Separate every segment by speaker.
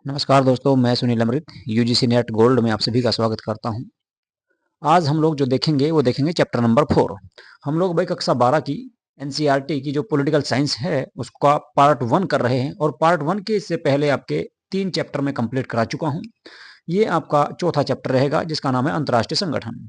Speaker 1: नमस्कार दोस्तों, मैं सुनील अमृत यूजीसी नेट गोल्ड में आप सभी का स्वागत करता हूं। आज हम लोग जो देखेंगे वो देखेंगे चैप्टर नंबर 4। हम लोग भाई कक्षा 12 की एनसीईआरटी की जो पॉलिटिकल साइंस है उसका पार्ट 1 कर रहे हैं और पार्ट 1 के इससे पहले आपके 3 चैप्टर में कंप्लीट करा चुका हूं। ये आपका चौथा चैप्टर रहेगा जिसका नाम है अंतर्राष्ट्रीय संगठन।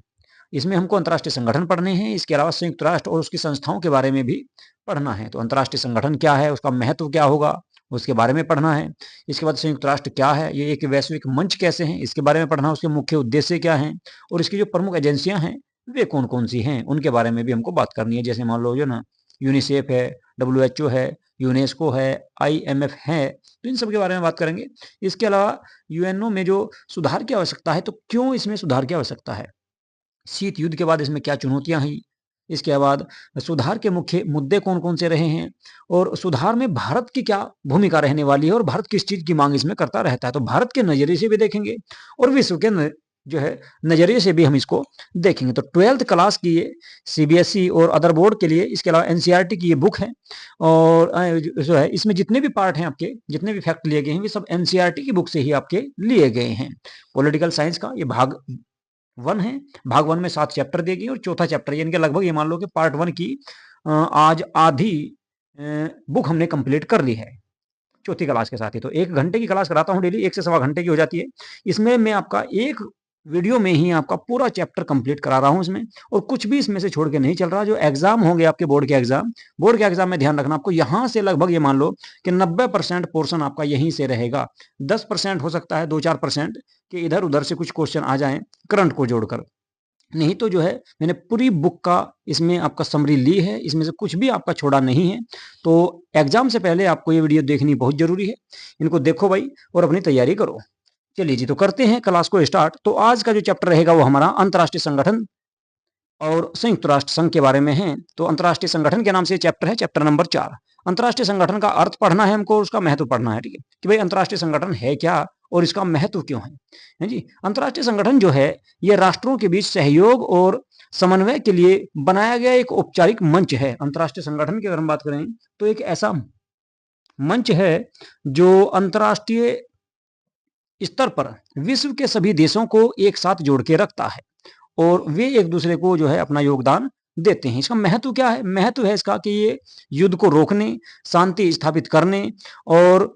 Speaker 1: इसमें हमको अंतर्राष्ट्रीय संगठन पढ़ने हैं, इसके अलावा संयुक्त राष्ट्र और उसकी संस्थाओं के बारे में भी पढ़ना है। तो अंतर्राष्ट्रीय संगठन क्या है, उसका महत्व क्या होगा, उसके बारे में पढ़ना है। इसके बाद संयुक्त राष्ट्र क्या है, ये एक वैश्विक मंच कैसे हैं, इसके बारे में पढ़ना है। उसके मुख्य उद्देश्य क्या हैं और इसकी जो प्रमुख एजेंसियां हैं वे कौन कौन सी हैं, उनके बारे में भी हमको बात करनी है। जैसे मान लो जो ना यूनिसेफ है, WHO है, यूनेस्को है, IMF है, तो इन सब के बारे में बात करेंगे। इसके अलावा यूएनओ में जो सुधार की आवश्यकता है, तो क्यों इसमें सुधार की आवश्यकता है, शीत युद्ध के बाद इसमें क्या चुनौतियां हैं, इसके बाद सुधार के मुख्य मुद्दे कौन कौन से रहे हैं और सुधार में भारत की क्या भूमिका रहने वाली है और भारत किस चीज की मांग इसमें करता रहता है। तो भारत के नजरिए से भी देखेंगे और विश्व के जो है नजरिए से भी हम इसको देखेंगे। तो 12th क्लास की ये CBSE और अदर बोर्ड के लिए, इसके अलावा NCERT की ये बुक है और जो है इसमें जितने भी पार्ट हैं, आपके जितने भी फैक्ट लिए गए हैं, वे सब NCERT की बुक से ही आपके लिए गए हैं। पॉलिटिकल साइंस का ये भाग 1 है। भाग 1 में 7 चैप्टर दिए गए और चौथा चैप्टर यानी कि लगभग ये मान लो कि पार्ट 1 की आज आधी बुक हमने कंप्लीट कर ली है चौथी क्लास के साथ ही। तो 1 घंटे की क्लास कराता हूँ डेली, 1 से सवा घंटे की हो जाती है। इसमें मैं आपका एक वीडियो में ही आपका पूरा चैप्टर कंप्लीट करा रहा हूँ इसमें, और कुछ भी इसमें से छोड़ के नहीं चल रहा। जो एग्जाम होंगे आपके बोर्ड के एग्जाम में ध्यान रखना, आपको यहाँ से लगभग ये मान लो कि 90% पोर्शन आपका यहीं से रहेगा। 10% हो सकता है, 2-4% कि इधर उधर से कुछ क्वेश्चन आ जाएं करंट को जोड़कर, नहीं तो जो है मैंने पूरी बुक का इसमें आपका समरी ली है, इसमें से कुछ भी आपका छोड़ा नहीं है। तो एग्जाम से पहले आपको ये वीडियो देखनी बहुत जरूरी है। इनको देखो भाई और अपनी तैयारी करो। चलिए जी, तो करते हैं क्लास को स्टार्ट। तो आज का जो चैप्टर रहेगा वो हमारा अंतर्राष्ट्रीय संगठन और संयुक्त राष्ट्र संघ के बारे में है। तो अंतर्राष्ट्रीय संगठन के नाम से चैप्टर है, चैप्टर नंबर 4। अंतर्राष्ट्रीय संगठन का अर्थ पढ़ना है हमको, उसका महत्व पढ़ना है। ठीक है कि भाई अंतर्राष्ट्रीय संगठन है क्या और इसका महत्व क्यों है जी। अंतर्राष्ट्रीय संगठन जो है ये राष्ट्रों के बीच सहयोग और समन्वय के लिए बनाया गया एक औपचारिक मंच है। अंतर्राष्ट्रीय संगठन की अगर हम बात करें तो एक ऐसा मंच है जो अंतर्राष्ट्रीय स्तर पर विश्व के सभी देशों को एक साथ जोड़ के रखता है और वे एक दूसरे को जो है अपना योगदान देते हैं। इसका महत्व क्या है? महत्व है इसका कि ये युद्ध को रोकने, शांति स्थापित करने और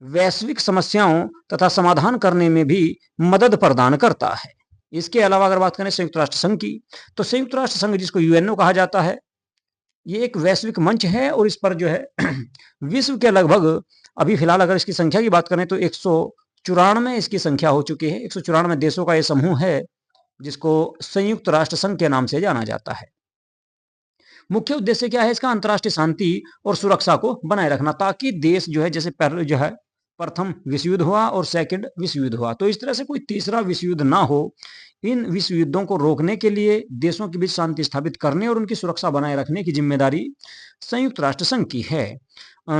Speaker 1: वैश्विक समस्याओं तथा समाधान करने में भी मदद प्रदान करता है। इसके अलावा अगर बात करें संयुक्त राष्ट्र संघ की, तो संयुक्त राष्ट्र संघ जिसको यूएनओ कहा जाता है, ये एक वैश्विक मंच है और इस पर जो है विश्व के लगभग अभी फिलहाल अगर इसकी संख्या की बात करें तो 194 इसकी संख्या हो चुकी है। 194 देशों का ये समूह है जिसको संयुक्त राष्ट्र संघ के नाम से जाना जाता है। मुख्य उद्देश्य क्या है इसका? अंतर्राष्ट्रीय शांति और सुरक्षा को बनाए रखना, ताकि देश जो है, जैसे पहले जो है प्रथम विश्व युद्ध हुआ और सेकंड विश्व युद्ध हुआ, तो इस तरह से कोई तीसरा विश्व युद्ध ना हो। इन विश्व युद्धों को रोकने के लिए, देशों के बीच शांति स्थापित करने और उनकी सुरक्षा बनाए रखने की जिम्मेदारी संयुक्त राष्ट्र संघ की है।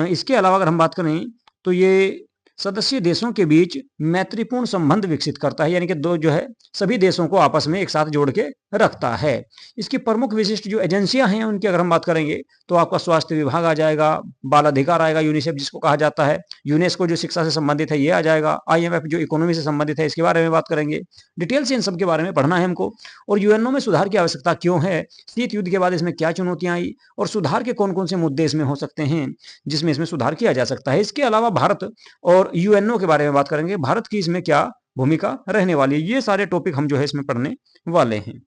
Speaker 1: इसके अलावा अगर हम बात करें तो ये सदस्य देशों के बीच मैत्रीपूर्ण संबंध विकसित करता है, यानी कि दो जो है सभी देशों को आपस में एक साथ जोड़ के रखता है। इसकी प्रमुख विशिष्ट जो एजेंसियां हैं उनकी अगर हम बात करेंगे तो आपका स्वास्थ्य विभाग आ जाएगा, बाल अधिकार आएगा, यूनिसेफ जिसको कहा जाता है, यूनेस्को जो शिक्षा से संबंधित है ये आ जाएगा, IMF जो इकोनॉमी से संबंधित है इसके बारे में बात करेंगे। डिटेल से इन सब के बारे में पढ़ना है हमको। और यूएनओ में सुधार की आवश्यकता क्यों है, शीत युद्ध के बाद इसमें क्या चुनौतियां आई और सुधार के कौन कौन से मुद्दे इसमें हो सकते हैं जिसमें इसमें सुधार किया जा सकता है। इसके अलावा भारत और यूएनओ के बारे में बात करेंगे, भारत की इसमें क्या भूमिका रहने वाली है। ये सारे टॉपिक हम जो है इसमें पढ़ने वाले हैं।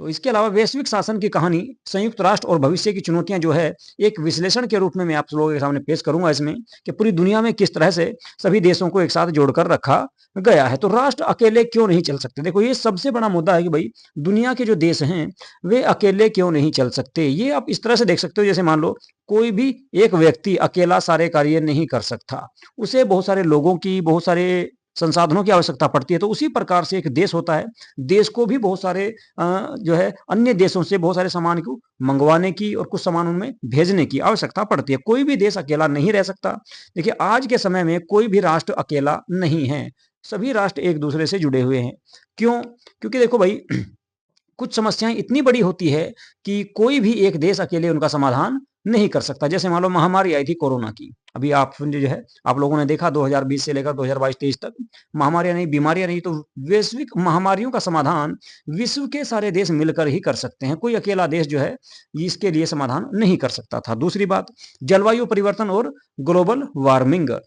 Speaker 1: तो इसके अलावा वैश्विक शासन की कहानी, संयुक्त राष्ट्र और भविष्य की चुनौतियां जो है एक विश्लेषण के रूप में मैं आप लोगों के सामने पेश करूंगा इसमें, कि पूरी दुनिया में किस तरह से सभी देशों को एक साथ जोड़कर रखा गया है। तो राष्ट्र अकेले क्यों नहीं चल सकते? देखो ये सबसे बड़ा मुद्दा है कि भाई दुनिया के जो देश हैं वे अकेले क्यों नहीं चल सकते। ये आप इस तरह से देख सकते हो, जैसे मान लो कोई भी एक व्यक्ति अकेला सारे कार्य नहीं कर सकता, उसे बहुत सारे लोगों की, बहुत सारे संसाधनों की आवश्यकता पड़ती है। तो उसी प्रकार से एक देश होता है, देश को भी बहुत सारे जो है अन्य देशों से बहुत सारे सामान को मंगवाने की और कुछ सामान उनमें भेजने की आवश्यकता पड़ती है। कोई भी देश अकेला नहीं रह सकता। देखिए आज के समय में कोई भी राष्ट्र अकेला नहीं है, सभी राष्ट्र एक दूसरे से जुड़े हुए हैं। क्यों? क्योंकि देखो भाई कुछ समस्याएं इतनी बड़ी होती है कि कोई भी एक देश अकेले उनका समाधान नहीं कर सकता। जैसे मान लो महामारी आई थी कोरोना की, अभी आप जो है आप लोगों ने देखा 2020 से लेकर 2022-23 तक महामारियां नहीं, बीमारियां नहीं, तो वैश्विक महामारियों का समाधान विश्व के सारे देश मिलकर ही कर सकते हैं। कोई अकेला देश जो है इसके लिए समाधान नहीं कर सकता था। दूसरी बात, जलवायु परिवर्तन और ग्लोबल वार्मिंग।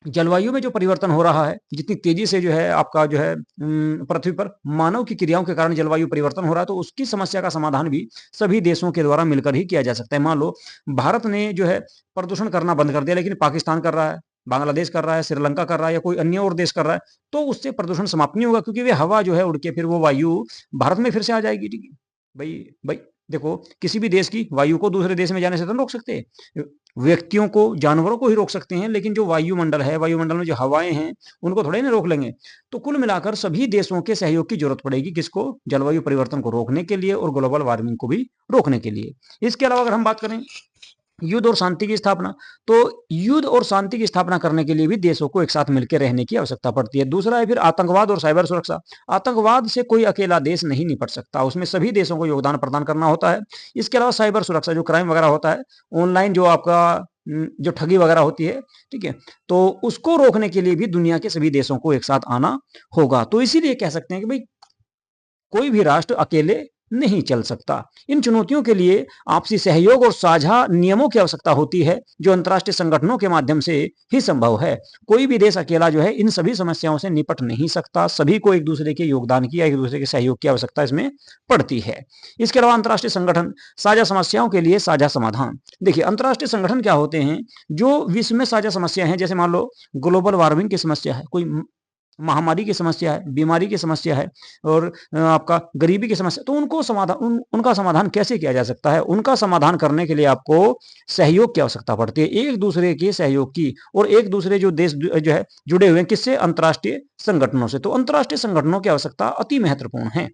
Speaker 1: जलवायु में जो परिवर्तन हो रहा है, जितनी तेजी से जो है आपका जो है पृथ्वी पर मानव की क्रियाओं के कारण जलवायु परिवर्तन हो रहा है, तो उसकी समस्या का समाधान भी सभी देशों के द्वारा मिलकर ही किया जा सकता है। मान लो भारत ने जो है प्रदूषण करना बंद कर दिया, लेकिन पाकिस्तान कर रहा है, बांग्लादेश कर रहा है, श्रीलंका कर रहा है, या कोई अन्य और देश कर रहा है, तो उससे प्रदूषण समाप्त नहीं होगा, क्योंकि वे हवा जो है उड़ के फिर वो वायु भारत में फिर से आ जाएगी। ठीक है भाई, भाई देखो, किसी भी देश की वायु को दूसरे देश में जाने से तो रोक सकते हैं, व्यक्तियों को, जानवरों को ही रोक सकते हैं, लेकिन जो वायुमंडल है, वायुमंडल में जो हवाएं हैं, उनको थोड़े ना रोक लेंगे। तो कुल मिलाकर सभी देशों के सहयोग की जरूरत पड़ेगी, किसको? जलवायु परिवर्तन को रोकने के लिए और ग्लोबल वार्मिंग को भी रोकने के लिए। इसके अलावा अगर हम बात करें युद्ध और शांति की स्थापना, तो युद्ध और शांति की स्थापना करने के लिए भी देशों को एक साथ मिलकर रहने की आवश्यकता पड़ती है। दूसरा है फिर आतंकवाद और साइबर सुरक्षा। आतंकवाद से कोई अकेला देश नहीं निपट सकता, उसमें सभी देशों को योगदान प्रदान करना होता है। इसके अलावा साइबर सुरक्षा, जो क्राइम वगैरह होता है, ऑनलाइन जो आपका जो ठगी वगैरह होती है, ठीक है, तो उसको रोकने के लिए भी दुनिया के सभी देशों को एक साथ आना होगा। तो इसीलिए कह सकते हैं कि भाई कोई भी राष्ट्र अकेले नहीं चल सकता। इन चुनौतियों के लिए आपसी सहयोग और साझा नियमों की आवश्यकता होती है, जो अंतर्राष्ट्रीय संगठनों के माध्यम से ही संभव है। कोई भी देश अकेला जो है इन सभी समस्याओं से निपट नहीं सकता। सभी को एक दूसरे के योगदान की, एक दूसरे के सहयोग की आवश्यकता इसमें पड़ती है। इसके अलावा अंतर्राष्ट्रीय संगठन, साझा समस्याओं के लिए साझा समाधान। देखिए, अंतर्राष्ट्रीय संगठन क्या होते हैं? जो विश्व में साझा समस्या है, जैसे मान लो ग्लोबल वार्मिंग की समस्या है, कोई महामारी की समस्या है, बीमारी की समस्या है, और आपका गरीबी की समस्या, तो उनको उनका समाधान कैसे किया जा सकता है? उनका समाधान करने के लिए आपको सहयोग की आवश्यकता पड़ती है, एक दूसरे के सहयोग की। और एक दूसरे जो देश जो है जुड़े हुए हैं किससे? अंतर्राष्ट्रीय संगठनों से। तो अंतर्राष्ट्रीय संगठनों की आवश्यकता अति महत्वपूर्ण है।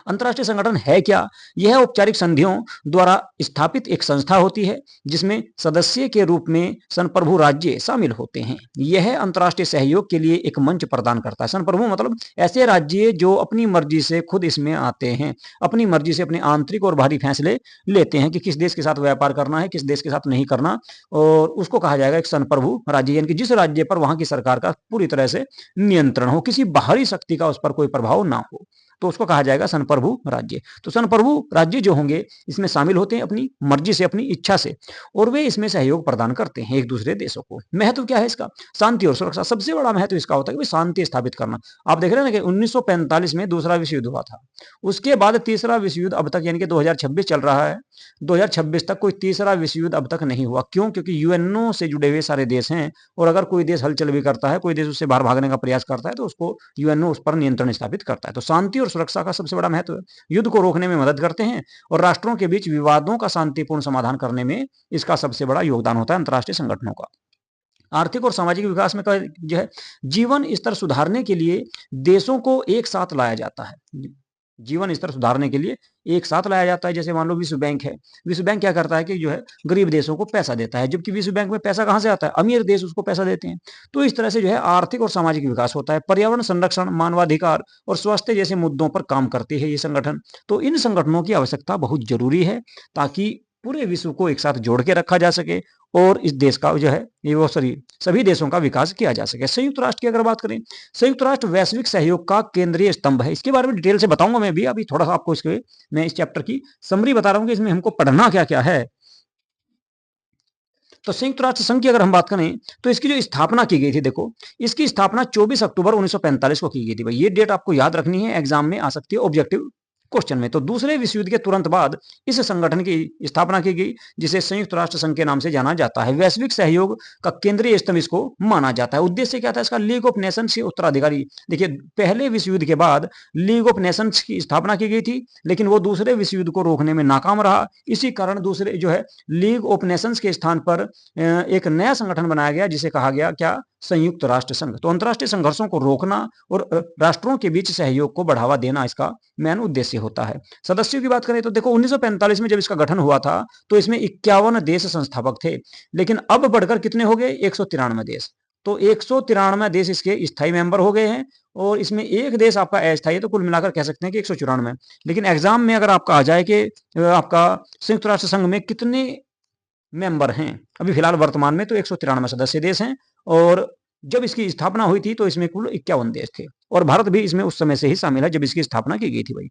Speaker 1: अंतर्राष्ट्रीय संगठन है क्या? यह औपचारिक संधियों द्वारा स्थापित एक संस्था होती है, जिसमें सदस्य के रूप में संप्रभु राज्य शामिल होते हैं। यह अंतर्राष्ट्रीय सहयोग के लिए एक मंच प्रदान करता है। संप्रभु मतलब ऐसे राज्य जो अपनी मर्जी से खुद इसमें आते हैं, अपनी मर्जी से अपने आंतरिक और बाहरी फैसले लेते हैं कि किस देश के साथ व्यापार करना है, किस देश के साथ नहीं करना, और उसको कहा जाएगा एक संप्रभु राज्य, यानी कि जिस राज्य पर वहां की सरकार का पूरी तरह से नियंत्रण हो, किसी बाहरी शक्ति का उस पर कोई प्रभाव ना हो, तो उसको कहा जाएगा संप्रभु राज्य। तो संप्रभु राज्य जो होंगे इसमें शामिल होते हैं अपनी मर्जी से, अपनी इच्छा से, और वे इसमें सहयोग प्रदान करते हैं एक दूसरे देशों को। महत्व क्या है इसका? शांति और सुरक्षा। सबसे बड़ा महत्व इसका होता है कि शांति स्थापित करना। आप देख रहे हैं ना कि 1945 में दूसरा विश्व युद्ध हुआ था, उसके बाद तीसरा विश्व युद्ध अब तक, यानी कि 2026 चल रहा है, 2026 तक कोई तीसरा विश्व युद्ध अब तक नहीं हुआ। क्यों? क्योंकि यूएनओ से जुड़े हुए सारे देश हैं, और अगर कोई देश हलचल भी करता है, कोई देश उससे बाहर भागने का प्रयास करता है, तो उसको यूएनओ उस पर नियंत्रण स्थापित करता है। तो शांति और सुरक्षा का सबसे बड़ा महत्व है। युद्ध को रोकने में मदद करते हैं, और राष्ट्रों के बीच विवादों का शांतिपूर्ण समाधान करने में इसका सबसे बड़ा योगदान होता है अंतर्राष्ट्रीय संगठनों का। आर्थिक और सामाजिक विकास में जो है जीवन स्तर सुधारने के लिए देशों को एक साथ लाया जाता है। जीवन स्तर सुधारने के लिए एक साथ लाया जाता है। जैसे मान लो विश्व बैंक है, विश्व बैंक क्या करता है कि जो है गरीब देशों को पैसा देता है, जबकि विश्व बैंक में पैसा कहां से आता है? अमीर देश उसको पैसा देते हैं। तो इस तरह से जो है आर्थिक और सामाजिक विकास होता है। पर्यावरण संरक्षण, मानवाधिकार और स्वास्थ्य जैसे मुद्दों पर काम करते हैं ये संगठन। तो इन संगठनों की आवश्यकता बहुत जरूरी है, ताकि पूरे विश्व को एक साथ जोड़ के रखा जा सके, और इस देश का जो है वो सभी देशों का विकास किया जा सके। संयुक्त राष्ट्र की अगर बात करें, संयुक्त राष्ट्र वैश्विक सहयोग का केंद्रीय स्तंभ है। इसके बारे में डिटेल से बताऊंगा मैं भी, अभी थोड़ा सा आपको इसके मैं इस चैप्टर की समरी बता रहा हूं कि इसमें हमको पढ़ना क्या क्या है। तो संयुक्त राष्ट्र संघ की अगर हम बात करें, तो इसकी जो स्थापना की गई थी, देखो इसकी स्थापना 24 अक्टूबर 1945 को की गई थी। भाई ये डेट आपको याद रखनी है, एग्जाम में आ सकती है ऑब्जेक्टिव क्वेश्चन में। तो दूसरे विश्व युद्ध के तुरंत बाद इस संगठन की स्थापना की गई, जिसे संयुक्त राष्ट्र संघ के नाम से जाना जाता है। वैश्विक सहयोग का केंद्रीय स्तंभ इसको माना जाता है। उद्देश्य क्या था इसका? लीग ऑफ नेशंस के उत्तराधिकारी। देखिए, पहले विश्व युद्ध के बाद लीग ऑफ नेशंस की स्थापना की गई थी, लेकिन वो दूसरे विश्व युद्ध को रोकने में नाकाम रहा। इसी कारण दूसरे जो है लीग ऑफ नेशंस के स्थान पर एक नया संगठन बनाया गया, जिसे कहा गया क्या? संयुक्त राष्ट्र संघ। तो अंतर्राष्ट्रीय संघर्षों को रोकना और राष्ट्रों के बीच सहयोग को बढ़ावा देना इसका मेन उद्देश्य होता है। सदस्यों की बात करें तो देखो 1945 में जब इसका गठन हुआ था, तो इसमें 51 देश संस्थापक थे, लेकिन अब बढ़कर कितने हो गए? 193 देश। तो 193 देश इसके स्थायी मेंबर हो गए हैं और इसमें एक देश आपका अस्थायी है, तो कुल मिलाकर कह सकते हैं कि 194। लेकिन एग्जाम में अगर आपका आ जाए कि आपका संयुक्त राष्ट्र संघ में कितने मेंबर हैं, अभी फिलहाल वर्तमान में तो 193 सदस्य देश हैं और जब इसकी स्थापना हुई थी तो इसमें कुल 51 देश थे और भारत भी इसमें उस समय से ही शामिल है जब इसकी स्थापना की गई थी भाई।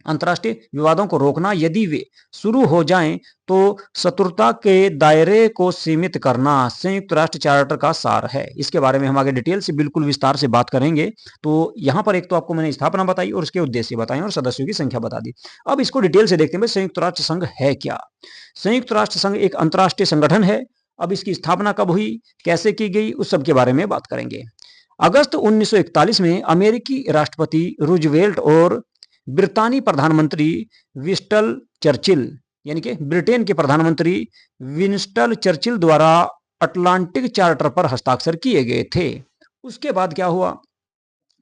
Speaker 1: अंतर्राष्ट्रीय विवादों को रोकना, यदि वे शुरू हो जाएं तो शत्रुता के दायरे को सीमित करना संयुक्त राष्ट्र चार्टर का सार है। इसके बारे में हम आगे डिटेल से बिल्कुल विस्तार से बात करेंगे। तो यहां पर एक तो आपको मैंने स्थापना बताई और उसके उद्देश्य बताए और सदस्यों की संख्या बता दी। अब इसको डिटेल से देखते हैं संयुक्त राष्ट्र संघ है क्या। संयुक्त राष्ट्र संघ एक अंतर्राष्ट्रीय संगठन है। अब इसकी स्थापना कब हुई, कैसे की गई, उस सब के बारे में बात करेंगे। अगस्त 1941 में अमेरिकी राष्ट्रपति रूजवेल्ट और ब्रितानी प्रधानमंत्री विंस्टन चर्चिल, यानी कि ब्रिटेन के प्रधानमंत्री विंस्टन चर्चिल द्वारा अटलांटिक चार्टर पर हस्ताक्षर किए गए थे। उसके बाद क्या हुआ,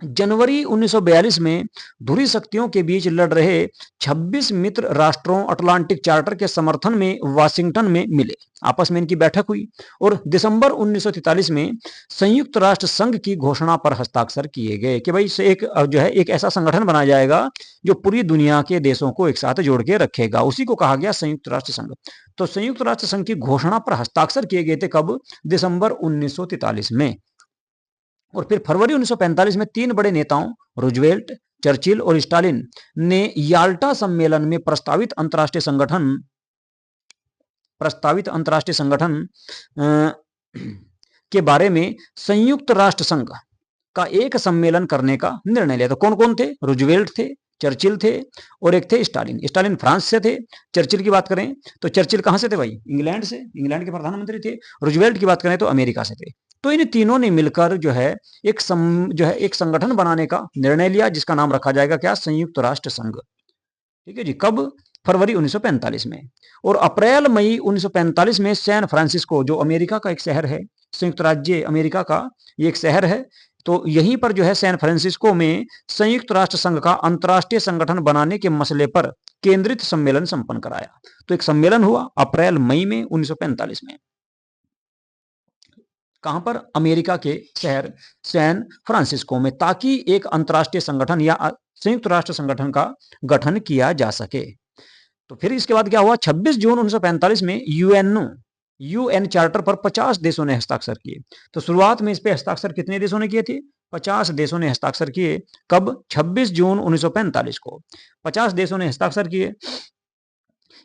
Speaker 1: जनवरी 1942 में धुरी शक्तियों के बीच लड़ रहे 26 मित्र राष्ट्रों अटलांटिक चार्टर के समर्थन में वाशिंगटन में मिले, आपस में इनकी बैठक हुई और दिसंबर 1943 में संयुक्त राष्ट्र संघ की घोषणा पर हस्ताक्षर किए गए कि भाई एक जो है एक ऐसा संगठन बनाया जाएगा जो पूरी दुनिया के देशों को एक साथ जोड़ के रखेगा, उसी को कहा गया संयुक्त राष्ट्र संघ। तो संयुक्त राष्ट्र संघ की घोषणा पर हस्ताक्षर किए गए थे कब, दिसंबर 1943 में। और फिर फरवरी 1945 में तीन बड़े नेताओं रूजवेल्ट, चर्चिल और स्टालिन ने याल्टा सम्मेलन में प्रस्तावित अंतर्राष्ट्रीय संगठन के बारे में संयुक्त राष्ट्र संघ का एक सम्मेलन करने का निर्णय लिया। तो कौन कौन थे, रूजवेल्ट थे, चर्चिल थे और एक थे स्टालिन। स्टालिन फ्रांस से थे। चर्चिल की बात करें तो चर्चिल कहां से थे भाई, इंग्लैंड से, इंग्लैंड के प्रधानमंत्री थे। रूजवेल्ट की बात करें तो अमेरिका से थे। तो इन तीनों ने मिलकर जो है एक संगठन बनाने का निर्णय लिया जिसका नाम रखा जाएगा क्या, संयुक्त राष्ट्र संघ। ठीक है जी, कब, फरवरी 1945 में। और अप्रैल मई 1945 में सैन फ्रांसिस्को, जो अमेरिका का एक शहर है, संयुक्त राज्य अमेरिका का ये एक शहर है, तो यहीं पर जो है सैन फ्रांसिस्को में संयुक्त राष्ट्र संघ का अंतर्राष्ट्रीय संगठन बनाने के मसले पर केंद्रित सम्मेलन संपन्न कराया। तो एक सम्मेलन हुआ अप्रैल मई में 1945 में। कहां पर, अमेरिका के शहर सैन फ्रांसिस्को में, ताकि एक अंतर्राष्ट्रीय संगठन या संयुक्त राष्ट्र संगठन का गठन किया जा सके। तो फिर इसके बाद क्या हुआ, 26 जून 1945 में यूएन चार्टर पर 50 देशों ने हस्ताक्षर किए। तो शुरुआत में इस पे हस्ताक्षर कितने देशों ने किए थे, 50 देशों ने हस्ताक्षर किए। कब, 26 जून 1945 को 50 देशों ने हस्ताक्षर किए।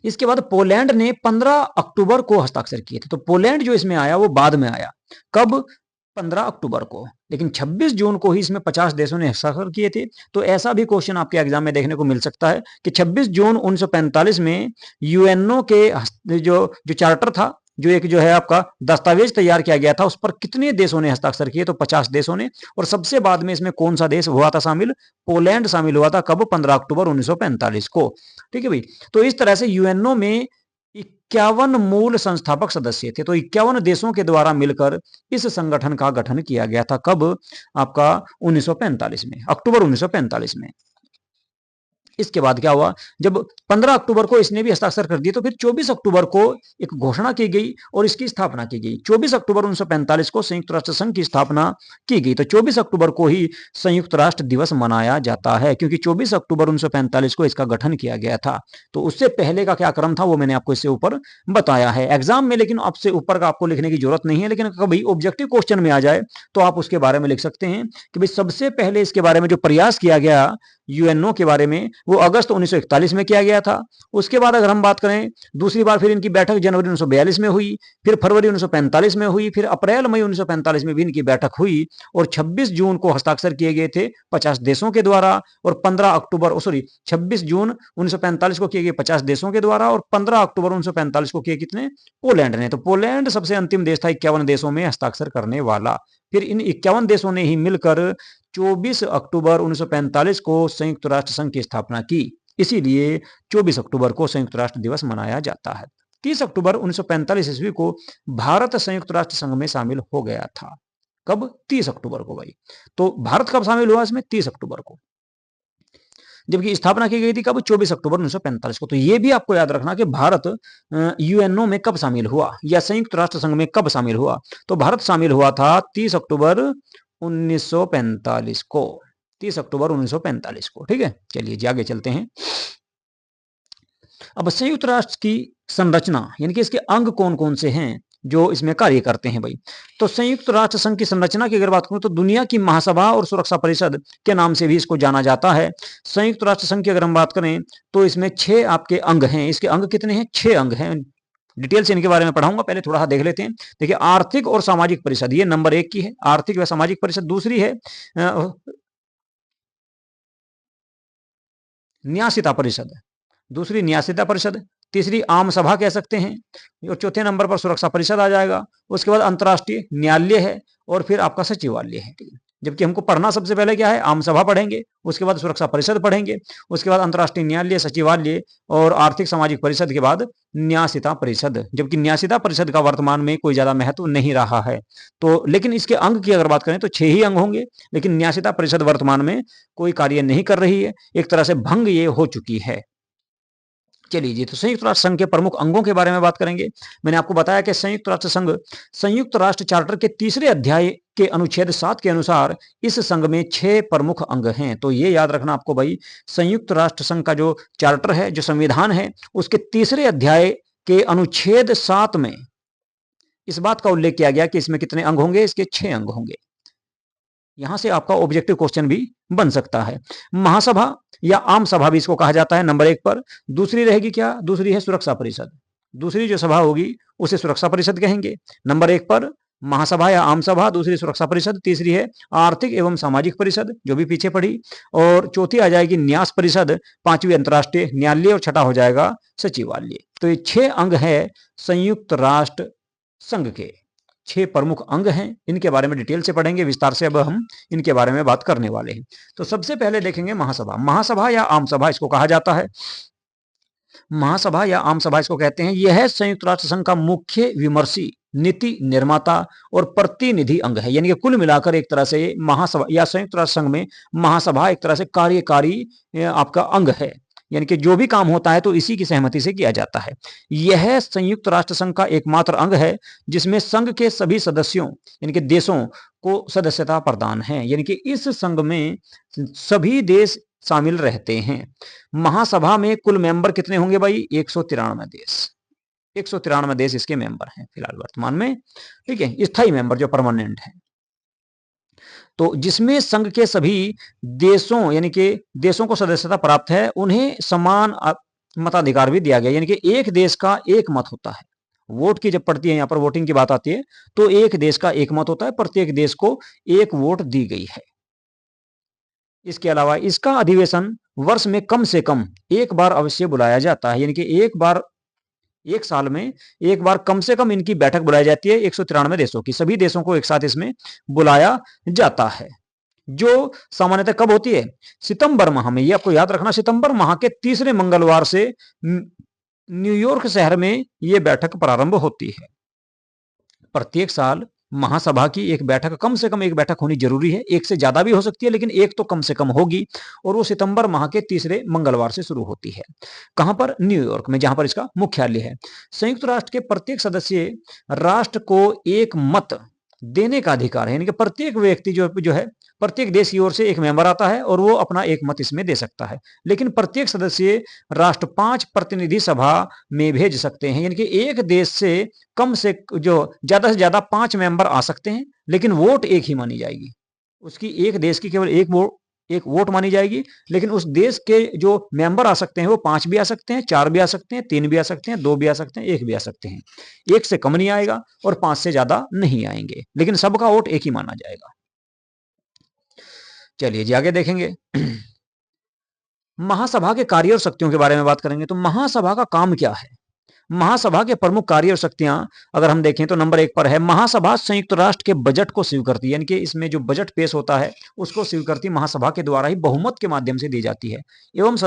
Speaker 1: इसके बाद पोलैंड ने 15 अक्टूबर को हस्ताक्षर किए थे। तो पोलैंड जो इसमें आया वो बाद में आया, कब, 15 अक्टूबर को, लेकिन 26 जून को ही इसमें 50 देशों ने हस्ताक्षर किए थे। तो ऐसा भी क्वेश्चन आपके एग्जाम में देखने को मिल सकता है कि 26 जून 1945 में यूएनओ के जो चार्टर था, जो एक जो है आपका दस्तावेज तैयार किया गया था, उस पर कितने देशों ने हस्ताक्षर किए, तो 50 देशों ने। और सबसे बाद में इसमें कौन सा देश हुआ था शामिल, पोलैंड शामिल हुआ था। कब, 15 अक्टूबर 1945 को। ठीक है भाई। तो इस तरह से यूएनओ में 51 मूल संस्थापक सदस्य थे। तो 51 देशों के द्वारा मिलकर इस संगठन का गठन किया गया था। कब, आपका 1945 में, अक्टूबर 1945 में। इसके बाद क्या हुआ, जब 15 अक्टूबर को इसने भी हस्ताक्षर कर दिए तो फिर 24 अक्टूबर को एक घोषणा की गई और इसकी स्थापना की गई। 24 अक्टूबर 1945 को संयुक्त राष्ट्र संघ की स्थापना की गई। तो 24 अक्टूबर को ही संयुक्त राष्ट्र दिवस मनाया जाता है, क्योंकि 24 अक्टूबर 1945 को इसका गठन किया गया था। तो उससे पहले का क्या क्रम था वो मैंने आपको इससे ऊपर बताया है एग्जाम में, लेकिन आपसे ऊपर का आपको लिखने की जरूरत नहीं है। लेकिन कभी ऑब्जेक्टिव क्वेश्चन में आ जाए तो आप उसके बारे में लिख सकते हैं कि भाई सबसे पहले इसके बारे में जो प्रयास किया गया यूएनओ के बारे में, वो अगस्त 1941 में किया गया था। उसके बाद अगर हम बात करें, दूसरी बार फिर इनकी बैठक जनवरी 1942 में हुई, फिर फरवरी 1945 में हुई, फिर अप्रैल मई 1945 में भी इनकी बैठक हुई और 26 जून को हस्ताक्षर किए गए थे 50 देशों के द्वारा। और 26 जून 1945 को किए गए 50 देशों के द्वारा और 15 अक्टूबर 1945 को किए कितने, पोलैंड ने। तो पोलैंड सबसे अंतिम देश था 51 देशों में हस्ताक्षर करने वाला। फिर इन 51 देशों ने ही मिलकर 24 अक्टूबर 1945 को संयुक्त राष्ट्र संघ की स्थापना की। इसीलिए 24 अक्टूबर को संयुक्त राष्ट्र दिवस मनाया जाता है। 30 अक्टूबर 1945 ईस्वी को भारत संयुक्त राष्ट्र संघ में शामिल हो गया था। कब, 30 अक्टूबर को भाई। तो भारत कब शामिल हुआ इसमें, 30 अक्टूबर को। जबकि स्थापना की गई थी कब? 24 अक्टूबर 1945 को। तो ये भी आपको याद रखना कि भारत यूएनओ में कब शामिल हुआ या संयुक्त राष्ट्र संघ में कब शामिल हुआ। तो भारत शामिल हुआ था 30 अक्टूबर 1945 को, 30 अक्टूबर 1945 को। ठीक है, चलिए जी आगे चलते हैं। अब संयुक्त राष्ट्र की संरचना यानी कि इसके अंग कौन कौन से हैं जो इसमें कार्य करते हैं भाई। तो संयुक्त राष्ट्र संघ की संरचना की अगर बात करूं तो दुनिया की महासभा और सुरक्षा परिषद के नाम से भी इसको जाना जाता है। संयुक्त राष्ट्र संघ की अगर हम बात करें तो इसमें 6 आपके अंग हैं। इसके अंग कितने हैं? 6 अंग हैं। डिटेल से इनके बारे में पढ़ाऊंगा, पहले थोड़ा सा देख लेते हैं। देखिए, आर्थिक और सामाजिक परिषद ये नंबर 1 की है, आर्थिक व सामाजिक परिषद। दूसरी है न्यासिता परिषद, दूसरी न्यासिता परिषद। तीसरी आम सभा कह सकते हैं, और चौथे नंबर पर सुरक्षा परिषद आ जाएगा। उसके बाद अंतर्राष्ट्रीय न्यायालय है, और फिर आपका सचिवालय है। ठीक है, जबकि हमको पढ़ना सबसे पहले क्या है? आम सभा पढ़ेंगे, उसके बाद सुरक्षा परिषद पढ़ेंगे, उसके बाद अंतर्राष्ट्रीय न्यायालय, सचिवालय और आर्थिक सामाजिक परिषद के बाद न्यासिता परिषद। जबकि न्यासिता परिषद का वर्तमान में कोई ज्यादा महत्व नहीं रहा है। तो लेकिन इसके अंग की अगर बात करें तो 6 ही अंग होंगे, लेकिन न्यासिता परिषद वर्तमान में कोई कार्य नहीं कर रही है, एक तरह से भंग ये हो चुकी है। चलिए जी, तो संयुक्त राष्ट्र संघ के प्रमुख अंगों के बारे में बात करेंगे। मैंने आपको बताया कि संयुक्त राष्ट्र संघ संयुक्त राष्ट्र चार्टर के तीसरे अध्याय के अनुच्छेद 7 के अनुसार इस संघ में 6 प्रमुख अंग हैं। तो ये याद रखना आपको भाई, संयुक्त राष्ट्र संघ का जो चार्टर है, जो संविधान है, उसके तीसरे अध्याय के अनुच्छेद 7 में इस बात का उल्लेख किया गया कि इसमें कितने अंग होंगे? इसके 6 अंग होंगे। यहां से आपका ऑब्जेक्टिव क्वेश्चन भी बन सकता है। महासभा या आम सभा भी इसको कहा जाता है नंबर 1 पर। दूसरी रहेगी क्या? दूसरी है सुरक्षा परिषद। दूसरी जो सभा होगी उसे सुरक्षा परिषद कहेंगे। नंबर 1 पर महासभा या आम सभा, दूसरी सुरक्षा परिषद, तीसरी है आर्थिक एवं सामाजिक परिषद जो भी पीछे पड़ी, और चौथी आ जाएगी न्यास परिषद, पांचवी अंतर्राष्ट्रीय न्यायालय, और छठा हो जाएगा सचिवालय। तो ये 6 अंग है संयुक्त राष्ट्र संघ के। 6 प्रमुख अंग हैं, इनके बारे में डिटेल से पढ़ेंगे विस्तार से। अब हम इनके बारे में बात करने वाले हैं। तो सबसे पहले देखेंगे महासभा। महासभा या आम सभा इसको कहा जाता है। महासभा या आम सभा इसको कहते हैं। यह संयुक्त राष्ट्र संघ का मुख्य विमर्शी, नीति निर्माता और प्रतिनिधि अंग है। यानी कि कुल मिलाकर एक तरह से महासभा या संयुक्त राष्ट्र संघ में महासभा एक तरह से कार्यकारी आपका अंग है। यानी कि जो भी काम होता है तो इसी की सहमति से किया जाता है। यह संयुक्त राष्ट्र संघ का एकमात्र अंग है जिसमें संघ के सभी सदस्यों यानी कि देशों को सदस्यता प्रदान है। यानी कि इस संघ में सभी देश शामिल रहते हैं। महासभा में कुल मेंबर कितने होंगे भाई? 193 देश। 193 देश इसके मेंबर हैं फिलहाल वर्तमान में। ठीक है, स्थायी मेंबर जो परमानेंट है। तो जिसमें संघ के सभी देशों यानी कि देशों को सदस्यता प्राप्त है, उन्हें समान मताधिकार भी दिया गया। यानी कि एक देश का एक मत होता है। वोट की जब पड़ती है, यहां पर वोटिंग की बात आती है, तो एक देश का एक मत होता है, प्रत्येक देश को एक वोट दी गई है। इसके अलावा इसका अधिवेशन वर्ष में कम से कम एक बार अवश्य बुलाया जाता है। यानी कि एक साल में एक बार कम से कम इनकी बैठक बुलाई जाती है। 193 देशों की, सभी देशों को एक साथ इसमें बुलाया जाता है, जो सामान्यतः कब होती है? सितंबर माह में। ये आपको याद रखना, सितंबर माह के तीसरे मंगलवार से न्यूयॉर्क शहर में यह बैठक प्रारंभ होती है। प्रत्येक साल महासभा की एक बैठक, कम से कम एक बैठक होनी जरूरी है। एक से ज्यादा भी हो सकती है, लेकिन एक तो कम से कम होगी, और वो सितंबर माह के तीसरे मंगलवार से शुरू होती है। कहां पर? न्यूयॉर्क में, जहां पर इसका मुख्यालय है। संयुक्त राष्ट्र के प्रत्येक सदस्य राष्ट्र को एक मत देने का अधिकार है। यानी कि प्रत्येक व्यक्ति जो है, प्रत्येक देश की ओर से एक मेंबर आता है और वो अपना एक मत इसमें दे सकता है। लेकिन प्रत्येक सदस्य राष्ट्र 5 प्रतिनिधि सभा में भेज सकते हैं। यानी कि एक देश से कम से ज्यादा से ज्यादा 5 मेंबर आ सकते हैं, लेकिन वोट एक ही मानी जाएगी। उसकी एक देश की केवल एक वोट मानी जाएगी। लेकिन उस देश के जो मेंबर आ सकते हैं वो 5 भी आ सकते हैं, 4 भी आ सकते हैं, 3 भी आ सकते हैं, 2 भी आ सकते हैं, 1 भी आ सकते हैं। 1 से कम नहीं आएगा और 5 से ज्यादा नहीं आएंगे, लेकिन सबका वोट एक ही माना जाएगा। चलिए जी आगे देखेंगे। महासभा के कार्य और शक्तियों के बारे में बात करेंगे। तो महासभा का काम क्या है? महासभा के प्रमुख कार्य और शक्तियां अगर हम देखें तो नंबर 1 पर है, महासभा संयुक्त राष्ट्र के बजट को स्वीकृति, यानी कि इसमें जो बजट पेश होता है उसको स्वीकृति महासभा के द्वारा ही बहुमत के माध्यम से दी जाती है। एवं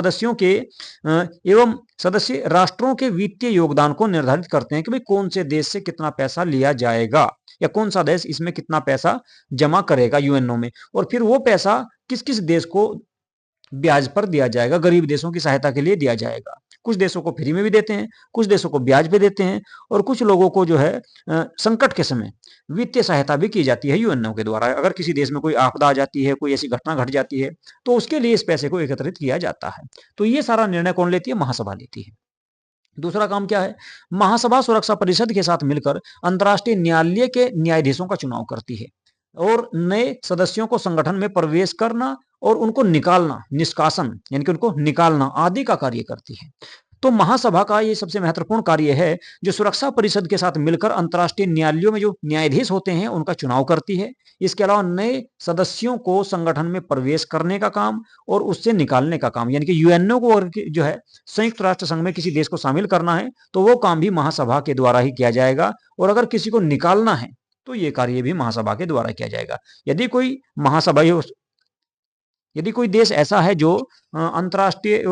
Speaker 1: सदस्य राष्ट्रों के वित्तीय योगदान को निर्धारित करते हैं कि भाई कौन से देश से कितना पैसा लिया जाएगा या कौन सा देश इसमें कितना पैसा जमा करेगा यूएनओ में, और फिर वो पैसा किस किस देश को ब्याज पर दिया जाएगा, गरीब देशों की सहायता के लिए दिया जाएगा। कुछ देशों को फ्री में भी देते हैं, कुछ देशों को ब्याज पे देते हैं, और कुछ लोगों को जो है संकट के समय वित्तीय सहायता भी की जाती है यूएनओ के द्वारा। अगर किसी देश में कोई आपदा आ जाती है, कोई ऐसी घटना घट जाती है, तो उसके लिए इस पैसे को एकत्रित किया जाता है। तो ये सारा निर्णय कौन लेती है? महासभा लेती है। दूसरा काम क्या है? महासभा सुरक्षा परिषद के साथ मिलकर अंतर्राष्ट्रीय न्यायालय के न्यायाधीशों का चुनाव करती है और नए सदस्यों को संगठन में प्रवेश करना और उनको निकालना, निष्कासन यानी कि उनको निकालना आदि का कार्य करती है। तो महासभा का ये सबसे महत्वपूर्ण कार्य है, जो सुरक्षा परिषद के साथ मिलकर अंतर्राष्ट्रीय न्यायालयों में जो न्यायाधीश होते हैं उनका चुनाव करती है। इसके अलावा नए सदस्यों को संगठन में प्रवेश करने का काम और उससे निकालने का काम, यानी कि यूएनओ को जो है संयुक्त राष्ट्र संघ में किसी देश को शामिल करना है तो वो काम भी महासभा के द्वारा ही किया जाएगा, और अगर किसी को निकालना है तो ये कार्य भी महासभा के द्वारा किया जाएगा। यदि कोई महासभा यदि कोई देश ऐसा है जो अंतर्राष्ट्रीय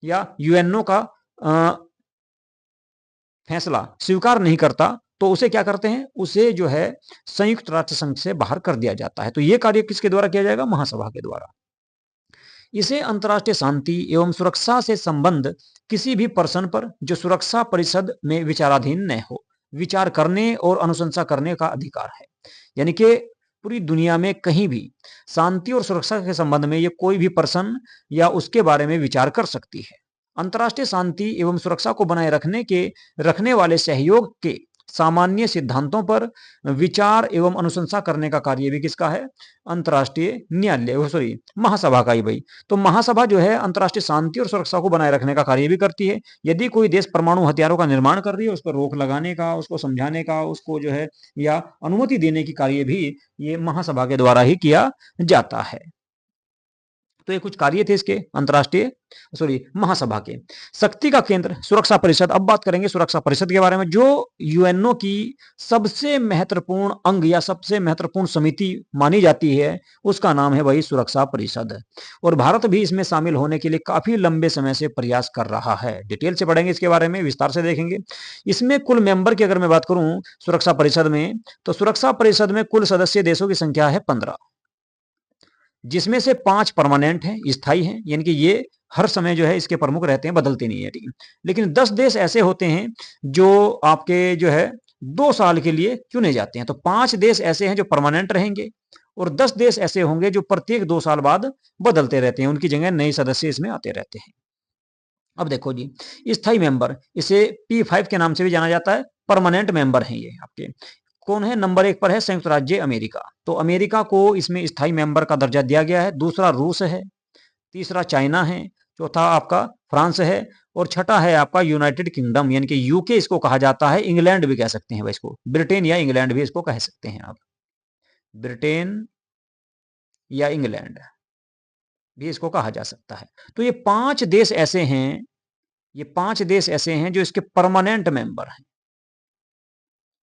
Speaker 1: या यूएनओ का फैसला स्वीकार नहीं करता, तो उसे क्या करते हैं? उसे जो है संयुक्त राष्ट्र संघ से बाहर कर दिया जाता है। तो यह कार्य किसके द्वारा किया जाएगा? महासभा के द्वारा। इसे अंतर्राष्ट्रीय शांति एवं सुरक्षा से संबंध किसी भी प्रश्न पर जो सुरक्षा परिषद में विचाराधीन न हो, विचार करने और अनुशंसा करने का अधिकार है। यानी कि पूरी दुनिया में कहीं भी शांति और सुरक्षा के संबंध में ये कोई भी प्रश्न या उसके बारे में विचार कर सकती है। अंतर्राष्ट्रीय शांति एवं सुरक्षा को बनाए रखने वाले सहयोग के सामान्य सिद्धांतों पर विचार एवं अनुशंसा करने का कार्य भी किसका है? अंतर्राष्ट्रीय न्यायालय महासभा का ही भाई। तो महासभा जो है अंतर्राष्ट्रीय शांति और सुरक्षा को बनाए रखने का कार्य भी करती है। यदि कोई देश परमाणु हथियारों का निर्माण कर रही है, उस पर रोक लगाने का, उसको समझाने का, उसको जो है या अनुमति देने की कार्य भी ये महासभा के द्वारा ही किया जाता है। तो ये कुछ कार्य थे इसके महासभा के। शक्ति का केंद्र सुरक्षा परिषद। अब बात करेंगे सुरक्षा परिषद के बारे में, जो यूएनओ की सबसे महत्वपूर्ण अंग या सबसे महत्वपूर्ण समिति मानी जाती है, उसका नाम है वही सुरक्षा परिषद। और भारत भी इसमें शामिल होने के लिए काफी लंबे समय से प्रयास कर रहा है। डिटेल से पढ़ेंगे इसके बारे में, विस्तार से देखेंगे। इसमें कुल मेंबर की अगर मैं बात करूं सुरक्षा परिषद में, तो सुरक्षा परिषद में कुल सदस्य देशों की संख्या है 15, जिसमें से 5 परमानेंट हैं, स्थायी हैं, यानी कि ये हर समय जो है इसके प्रमुख रहते हैं, बदलते नहीं है, ठीक है। लेकिन 10 देश ऐसे होते हैं जो आपके जो है 2 साल के लिए चुने जाते हैं। तो 5 देश ऐसे हैं जो परमानेंट रहेंगे और 10 देश ऐसे होंगे जो प्रत्येक 2 साल बाद बदलते रहते हैं, उनकी जगह नए सदस्य इसमें आते रहते हैं। अब देखो जी, स्थायी मेंबर, इसे P5 के नाम से भी जाना जाता है, परमानेंट मेंबर हैं ये आपके। कौन है? नंबर 1 पर है संयुक्त राज्य अमेरिका। तो अमेरिका को इसमें स्थायी मेंबर का दर्जा दिया गया है। दूसरा रूस है, तीसरा चाइना है, चौथा आपका फ्रांस है, और छठा है आपका यूनाइटेड किंगडम, यानी कि यूके इसको कहा जाता है। इंग्लैंड भी कह सकते हैं भाई इसको, ब्रिटेन या इंग्लैंड भी इसको कह सकते हैं आप, ब्रिटेन या इंग्लैंड भी इसको कहा जा सकता है। तो ये 5 देश ऐसे हैं, ये 5 देश ऐसे हैं जो इसके परमानेंट मेंबर हैं।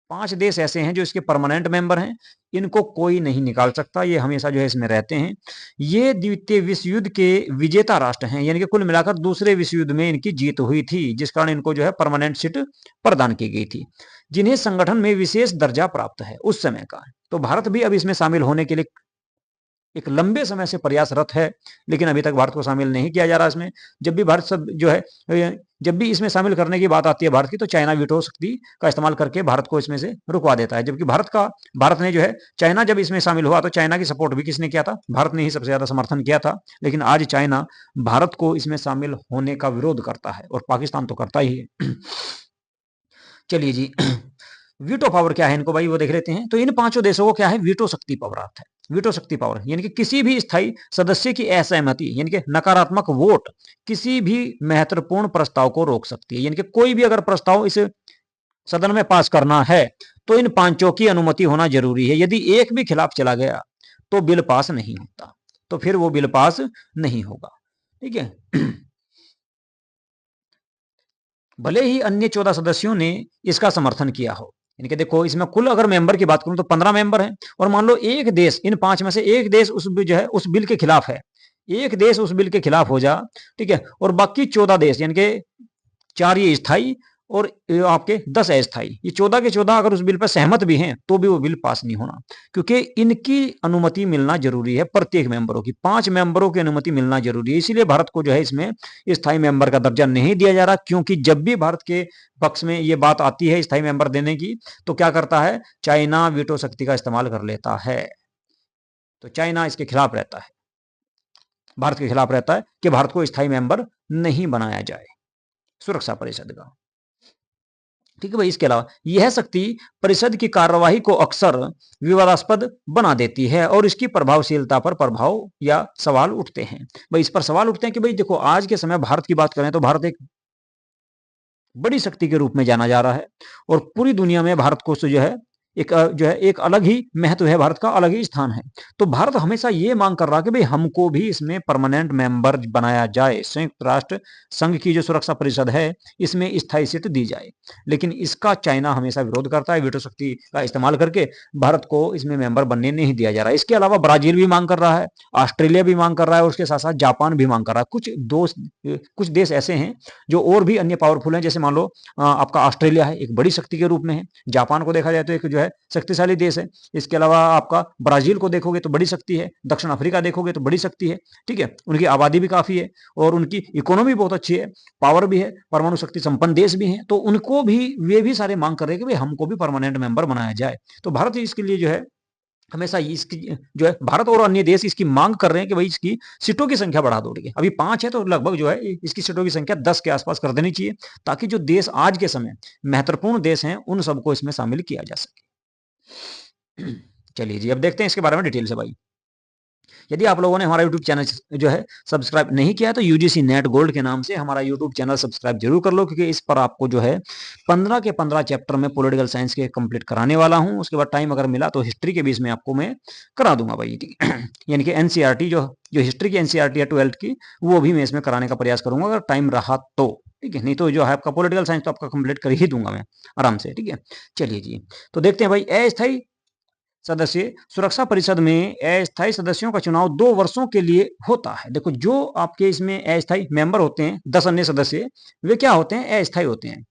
Speaker 1: 5 देश ऐसे हैं जो इसके परमानेंट मेंबर हैं, इनको कोई नहीं निकाल सकता, ये हमेशा जो है इसमें रहते हैं। ये द्वितीय विश्व युद्ध के विजेता राष्ट्र हैं, यानी कि कुल मिलाकर दूसरे विश्व युद्ध में इनकी जीत हुई थी, जिस कारण इनको जो है परमानेंट सीट प्रदान की गई थी, जिन्हें संगठन में विशेष दर्जा प्राप्त है उस समय का। तो भारत भी अब इसमें शामिल होने के लिए एक लंबे समय से प्रयासरत है, लेकिन अभी तक भारत को शामिल नहीं किया जा रहा इसमें। जब भी भारत सब जो है, जब भी इसमें शामिल करने की बात आती है भारत की, तो चाइना वीटो शक्ति का इस्तेमाल करके भारत को इसमें से रुकवा देता है। जबकि भारत ने जो है, चाइना जब इसमें शामिल हुआ तो चाइना की सपोर्ट भी किसने किया था? भारत ने ही सबसे ज्यादा समर्थन किया था। लेकिन आज चाइना भारत को इसमें शामिल होने का विरोध करता है, और पाकिस्तान तो करता ही है। चलिए जी, वीटो पावर क्या है इनको भाई वो देख लेते हैं। तो इन 5 देशों को क्या है? वीटो शक्ति पावर आता है। वीटो शक्ति पावर यानी कि किसी भी स्थायी सदस्य की असहमति यानी कि नकारात्मक वोट किसी भी महत्वपूर्ण प्रस्ताव को रोक सकती है। यानी कि कोई भी अगर प्रस्ताव इस सदन में पास करना है तो इन 5 की अनुमति होना जरूरी है। यदि एक भी खिलाफ चला गया तो बिल पास नहीं होता, तो फिर वो बिल पास नहीं होगा, ठीक है। भले ही अन्य 14 सदस्यों ने इसका समर्थन किया हो। यानी कि देखो, इसमें कुल अगर मेंबर की बात करूं तो 15 मेंबर हैं, और मान लो एक देश, इन 5 में से एक देश उस जो है उस बिल के खिलाफ है, एक देश उस बिल के खिलाफ हो जा, ठीक है, और बाकी 14 देश यानी कि 4 ये स्थायी और आपके 10 अस्थायी, ये 14 के 14 अगर उस बिल पर सहमत भी हैं तो भी वो बिल पास नहीं होना, क्योंकि इनकी अनुमति मिलना जरूरी है। प्रत्येक मेंबरों की 5 मेंबरों की अनुमति मिलना जरूरी है। इसीलिए भारत को जो है इसमें स्थायी मेंबर का दर्जा नहीं दिया जा रहा, क्योंकि जब भी भारत के पक्ष में ये बात आती है स्थायी मेंबर देने की, तो क्या करता है, चाइना वीटो शक्ति का इस्तेमाल कर लेता है। तो चाइना इसके खिलाफ रहता है, भारत के खिलाफ रहता है कि भारत को स्थायी मेंबर नहीं बनाया जाए सुरक्षा परिषद का। ठीक है भाई। इसके अलावा यह शक्ति परिषद की कार्यवाही को अक्सर विवादास्पद बना देती है और इसकी प्रभावशीलता पर प्रभाव या सवाल उठते हैं। भाई इस पर सवाल उठते हैं कि भाई देखो, आज के समय भारत की बात करें तो भारत एक बड़ी शक्ति के रूप में जाना जा रहा है और पूरी दुनिया में भारत को जो है एक अलग ही महत्व है, भारत का अलग ही स्थान है। तो भारत हमेशा ये मांग कर रहा है कि भाई हमको भी इसमें परमानेंट मेंबर बनाया जाए, संयुक्त राष्ट्र संघ की जो सुरक्षा परिषद है इसमें स्थायी सीट दी जाए। लेकिन इसका चाइना हमेशा विरोध करता है, वीटो शक्ति का इस्तेमाल करके भारत को इसमें मेंबर बनने नहीं दिया जा रहा है। इसके अलावा ब्राजील भी मांग कर रहा है, ऑस्ट्रेलिया भी मांग कर रहा है और उसके साथ साथ जापान भी मांग कर रहा है। कुछ देश ऐसे हैं जो और भी अन्य पावरफुल हैं, जैसे मान लो आपका ऑस्ट्रेलिया है, एक बड़ी शक्ति के रूप में है। जापान को देखा जाए तो एक जो है शक्तिशाली देश है। इसके अलावा आपका ब्राजील को देखोगे तो बड़ी शक्ति है, दक्षिण अफ्रीका देखोगे तो बड़ी शक्ति है। ठीक है, उनकी आबादी भी काफी है और उनकी इकोनॉमी बहुत अच्छी है, पावर भी है, परमाणु शक्ति संपन्न देश भी है। तो उनको भी वे भी सारे मांग कर रहे हैं कि भाई हमको भी परमानेंट मेंबर बनाया जाए। तो भारत इसके लिए जो है हमेशा इसकी जो है, भारत और अन्य देश इसकी मांग कर रहे हैं कि भाई इसकी सीटों की संख्या बढ़ा दो। अभी 5 है तो लगभग जो है इसकी सीटों की संख्या 10 के आसपास कर देनी चाहिए, ताकि जो देश आज के समय महत्वपूर्ण देश हैं उन सबको इसमें शामिल किया जा सके। चलिए जी, अब देखते हैं इसके बारे में डिटेल से भाई। यदि आप लोगों ने हमारा YouTube चैनल जो है सब्सक्राइब नहीं किया है तो यूजीसी नेट गोल्ड के नाम से हमारा YouTube चैनल सब्सक्राइब जरूर कर लो, क्योंकि इस पर आपको जो है 15 के 15 चैप्टर में पॉलिटिकल साइंस के कंप्लीट कराने वाला हूं। उसके बाद टाइम अगर मिला तो हिस्ट्री के बीच में आपको मैं करा दूंगा भाई। ठीक है, यानी कि एनसीईआरटी जो हिस्ट्री की एनसीईआरटी है 12th की, वो भी मैं इसमें कराने का प्रयास करूंगा अगर टाइम रहा तो। ठीक है, नहीं तो जो है आपका पॉलिटिकल साइंस तो आपका कंप्लीट कर ही दूंगा मैं आराम से। ठीक है, चलिए जी, तो देखते हैं भाई। अस्थायी सदस्य सुरक्षा परिषद में अस्थायी सदस्यों का चुनाव 2 वर्षों के लिए होता है। देखो, जो आपके इसमें अस्थायी मेंबर होते हैं 10 अन्य सदस्य, वे क्या होते हैं, अस्थायी होते हैं।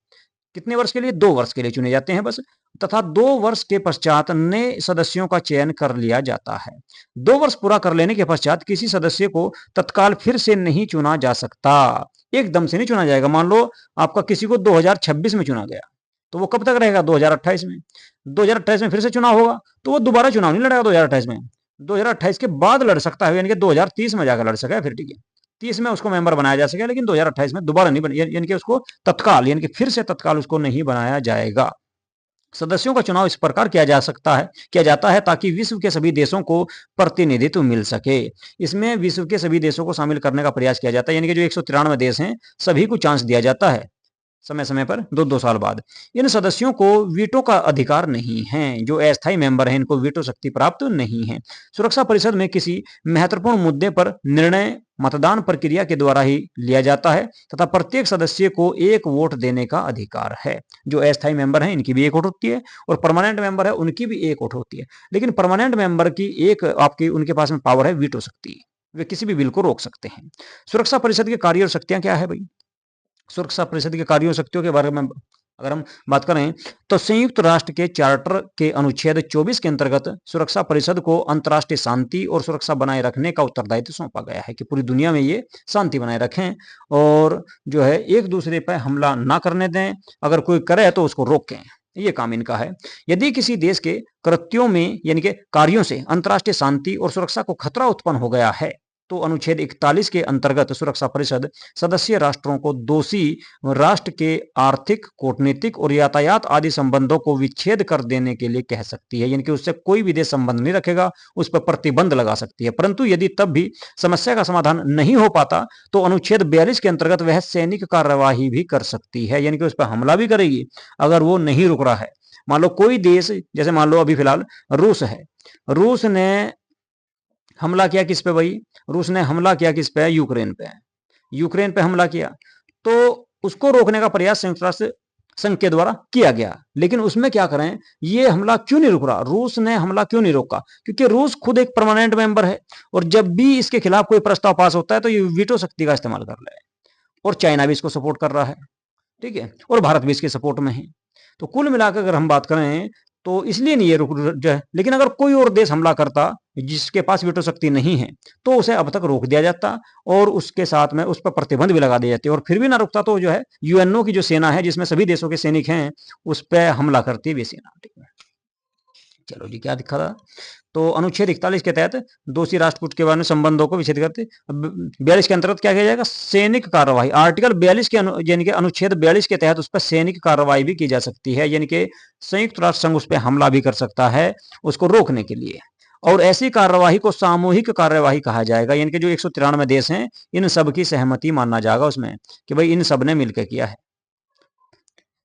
Speaker 1: कितने वर्ष के लिए, 2 वर्ष के लिए चुने जाते हैं बस, तथा 2 वर्ष के पश्चात नए सदस्यों का चयन कर लिया जाता है। 2 वर्ष पूरा कर लेने के पश्चात किसी सदस्य को तत्काल फिर से नहीं चुना जा सकता, एकदम से नहीं चुना जाएगा। मान लो आपका किसी को 2026 में चुना गया, तो वो कब तक रहेगा, 2028 में। 2028 में फिर से चुनाव होगा तो वो दोबारा चुनाव नहीं लड़ेगा 2028 में, 2028 के बाद लड़ सकता है, यानी कि 2030 में जाकर लड़ सकेगा फिर। ठीक है, 30 में उसको मेंबर बनाया जा सकेगा, लेकिन 2028 में दोबारा नहीं बन, यानी कि उसको तत्काल, यानी कि फिर से तत्काल उसको नहीं बनाया जाएगा। सदस्यों का चुनाव इस प्रकार किया जाता है ताकि विश्व के सभी देशों को प्रतिनिधित्व मिल सके। इसमें विश्व के सभी देशों को शामिल करने का प्रयास किया जाता है, यानी कि जो 193 देश हैं सभी को चांस दिया जाता है समय समय पर, 2-2 साल बाद। इन सदस्यों को वीटो का अधिकार नहीं है, जो अस्थायी मेंबर हैं इनको वीटो शक्ति प्राप्त नहीं है। सुरक्षा परिषद में किसी महत्वपूर्ण मुद्दे पर निर्णय मतदान प्रक्रिया के द्वारा ही लिया जाता है तथा प्रत्येक सदस्य को 1 वोट देने का अधिकार है। जो अस्थायी मेंबर हैं इनकी भी 1 वोट होती है और परमानेंट मेंबर है उनकी भी 1 वोट होती है। लेकिन परमानेंट मेंबर की एक आपकी उनके पास में पावर है वीटो शक्ति, वे किसी भी बिल को रोक सकते हैं। सुरक्षा परिषद के कार्य और शक्तियां क्या है भाई? सुरक्षा परिषद के कार्यों शक्तियों के बारे में अगर हम बात करें तो संयुक्त राष्ट्र के चार्टर के अनुच्छेद 24 के अंतर्गत सुरक्षा परिषद को अंतर्राष्ट्रीय शांति और सुरक्षा बनाए रखने का उत्तरदायित्व सौंपा गया है कि पूरी दुनिया में ये शांति बनाए रखें और जो है एक दूसरे पर हमला ना करने दें, अगर कोई करे तो उसको रोकें, ये काम इनका है। यदि किसी देश के कृत्यों में यानी कि कार्यों से अंतर्राष्ट्रीय शांति और सुरक्षा को खतरा उत्पन्न हो गया है तो अनुच्छेद 41 के अंतर्गत सुरक्षा परिषद सदस्य राष्ट्रों को दोषी राष्ट्र के आर्थिक, कूटनीतिक और यातायात आदि संबंधों को विच्छेद कर देने के लिए कह सकती है, यानी कि उससे कोई भी देश संबंध नहीं रखेगा, उस पर प्रतिबंध लगा सकती है। परंतु यदि तब भी समस्या का समाधान नहीं हो पाता तो अनुच्छेद 42 के अंतर्गत वह सैनिक कार्यवाही भी कर सकती है, यानी कि उस पर हमला भी करेगी अगर वो नहीं रुक रहा है। मान लो कोई देश, जैसे मान लो अभी फिलहाल रूस है, रूस ने हमला किया किस पे भाई? रूस ने हमला किया किस पे? यूक्रेन पे। यूक्रेन पे हमला किया तो उसको रोकने का प्रयास संयुक्त राष्ट्र संघ के द्वारा किया गया, लेकिन उसमें क्या करें, ये हमला क्यों नहीं रुक रहा? रूस ने हमला क्यों नहीं रोका? क्योंकि रूस खुद एक परमानेंट मेंबर है और जब भी इसके खिलाफ कोई प्रस्ताव पास होता है तो ये वीटो शक्ति का इस्तेमाल कर रहा है और चाइना भी इसको सपोर्ट कर रहा है। ठीक है, और भारत भी इसके सपोर्ट में है। तो कुल मिलाकर अगर हम बात करें तो इसलिए नहीं ये रुक जाए, लेकिन अगर कोई और देश हमला करता जिसके पास वेटो शक्ति नहीं है तो उसे अब तक रोक दिया जाता और उसके साथ में उस पर प्रतिबंध भी लगा दिए जाते, और फिर भी ना रुकता तो जो है यूएनओ की जो सेना है जिसमें सभी देशों के सैनिक हैं उस पर हमला करती है वे सेना। ठीक है, चलो जी, क्या दिखा था? तो अनुच्छेद 41 के तहत दोषी राष्ट्रकूट के बारे में संबंधों को विच्छेद करते। 42 के अंतर्गत क्या किया जाएगा? सैनिक कार्रवाई। आर्टिकल 42 के यानी कि अनुच्छेद 42 के तहत उस पर सैनिक कार्रवाई भी की जा सकती है, यानी कि संयुक्त राष्ट्र संघ उस पर हमला भी कर सकता है उसको रोकने के लिए। और ऐसी कार्यवाही को सामूहिक कार्यवाही कहा जाएगा, यानी कि जो 193 देश हैं इन सब की सहमति मानना जाएगा उसमें कि भाई इन सब ने मिलकर किया है।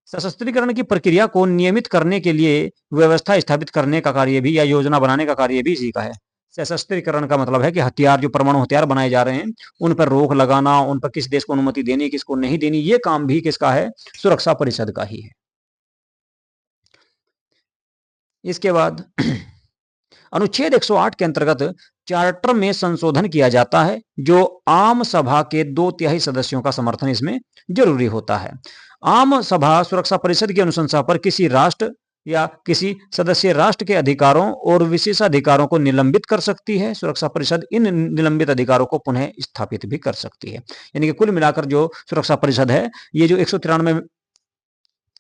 Speaker 1: सशस्त्रीकरण की प्रक्रिया को नियमित करने के लिए व्यवस्था स्थापित करने का कार्य भी या योजना बनाने का कार्य भी इसी का है। सशस्त्रीकरण का मतलब है कि हथियार, जो परमाणु हथियार बनाए जा रहे हैं उन पर रोक लगाना, उन पर किस देश को अनुमति देनी किसको नहीं देनी, ये काम भी किसका है? सुरक्षा परिषद का ही है। इसके बाद अनुच्छेद 108 के अंतर्गत चार्टर में संशोधन किया जाता है, जो आम सभा के 2/3 सदस्यों का समर्थन इसमें जरूरी होता है। आम सभा सुरक्षा परिषद की अनुशंसा पर किसी राष्ट्र या किसी सदस्य राष्ट्र के अधिकारों और विशेषाधिकारों को निलंबित कर सकती है। सुरक्षा परिषद इन निलंबित अधिकारों को पुनः स्थापित भी कर सकती है। यानी कि कुल मिलाकर जो सुरक्षा परिषद है, ये जो 193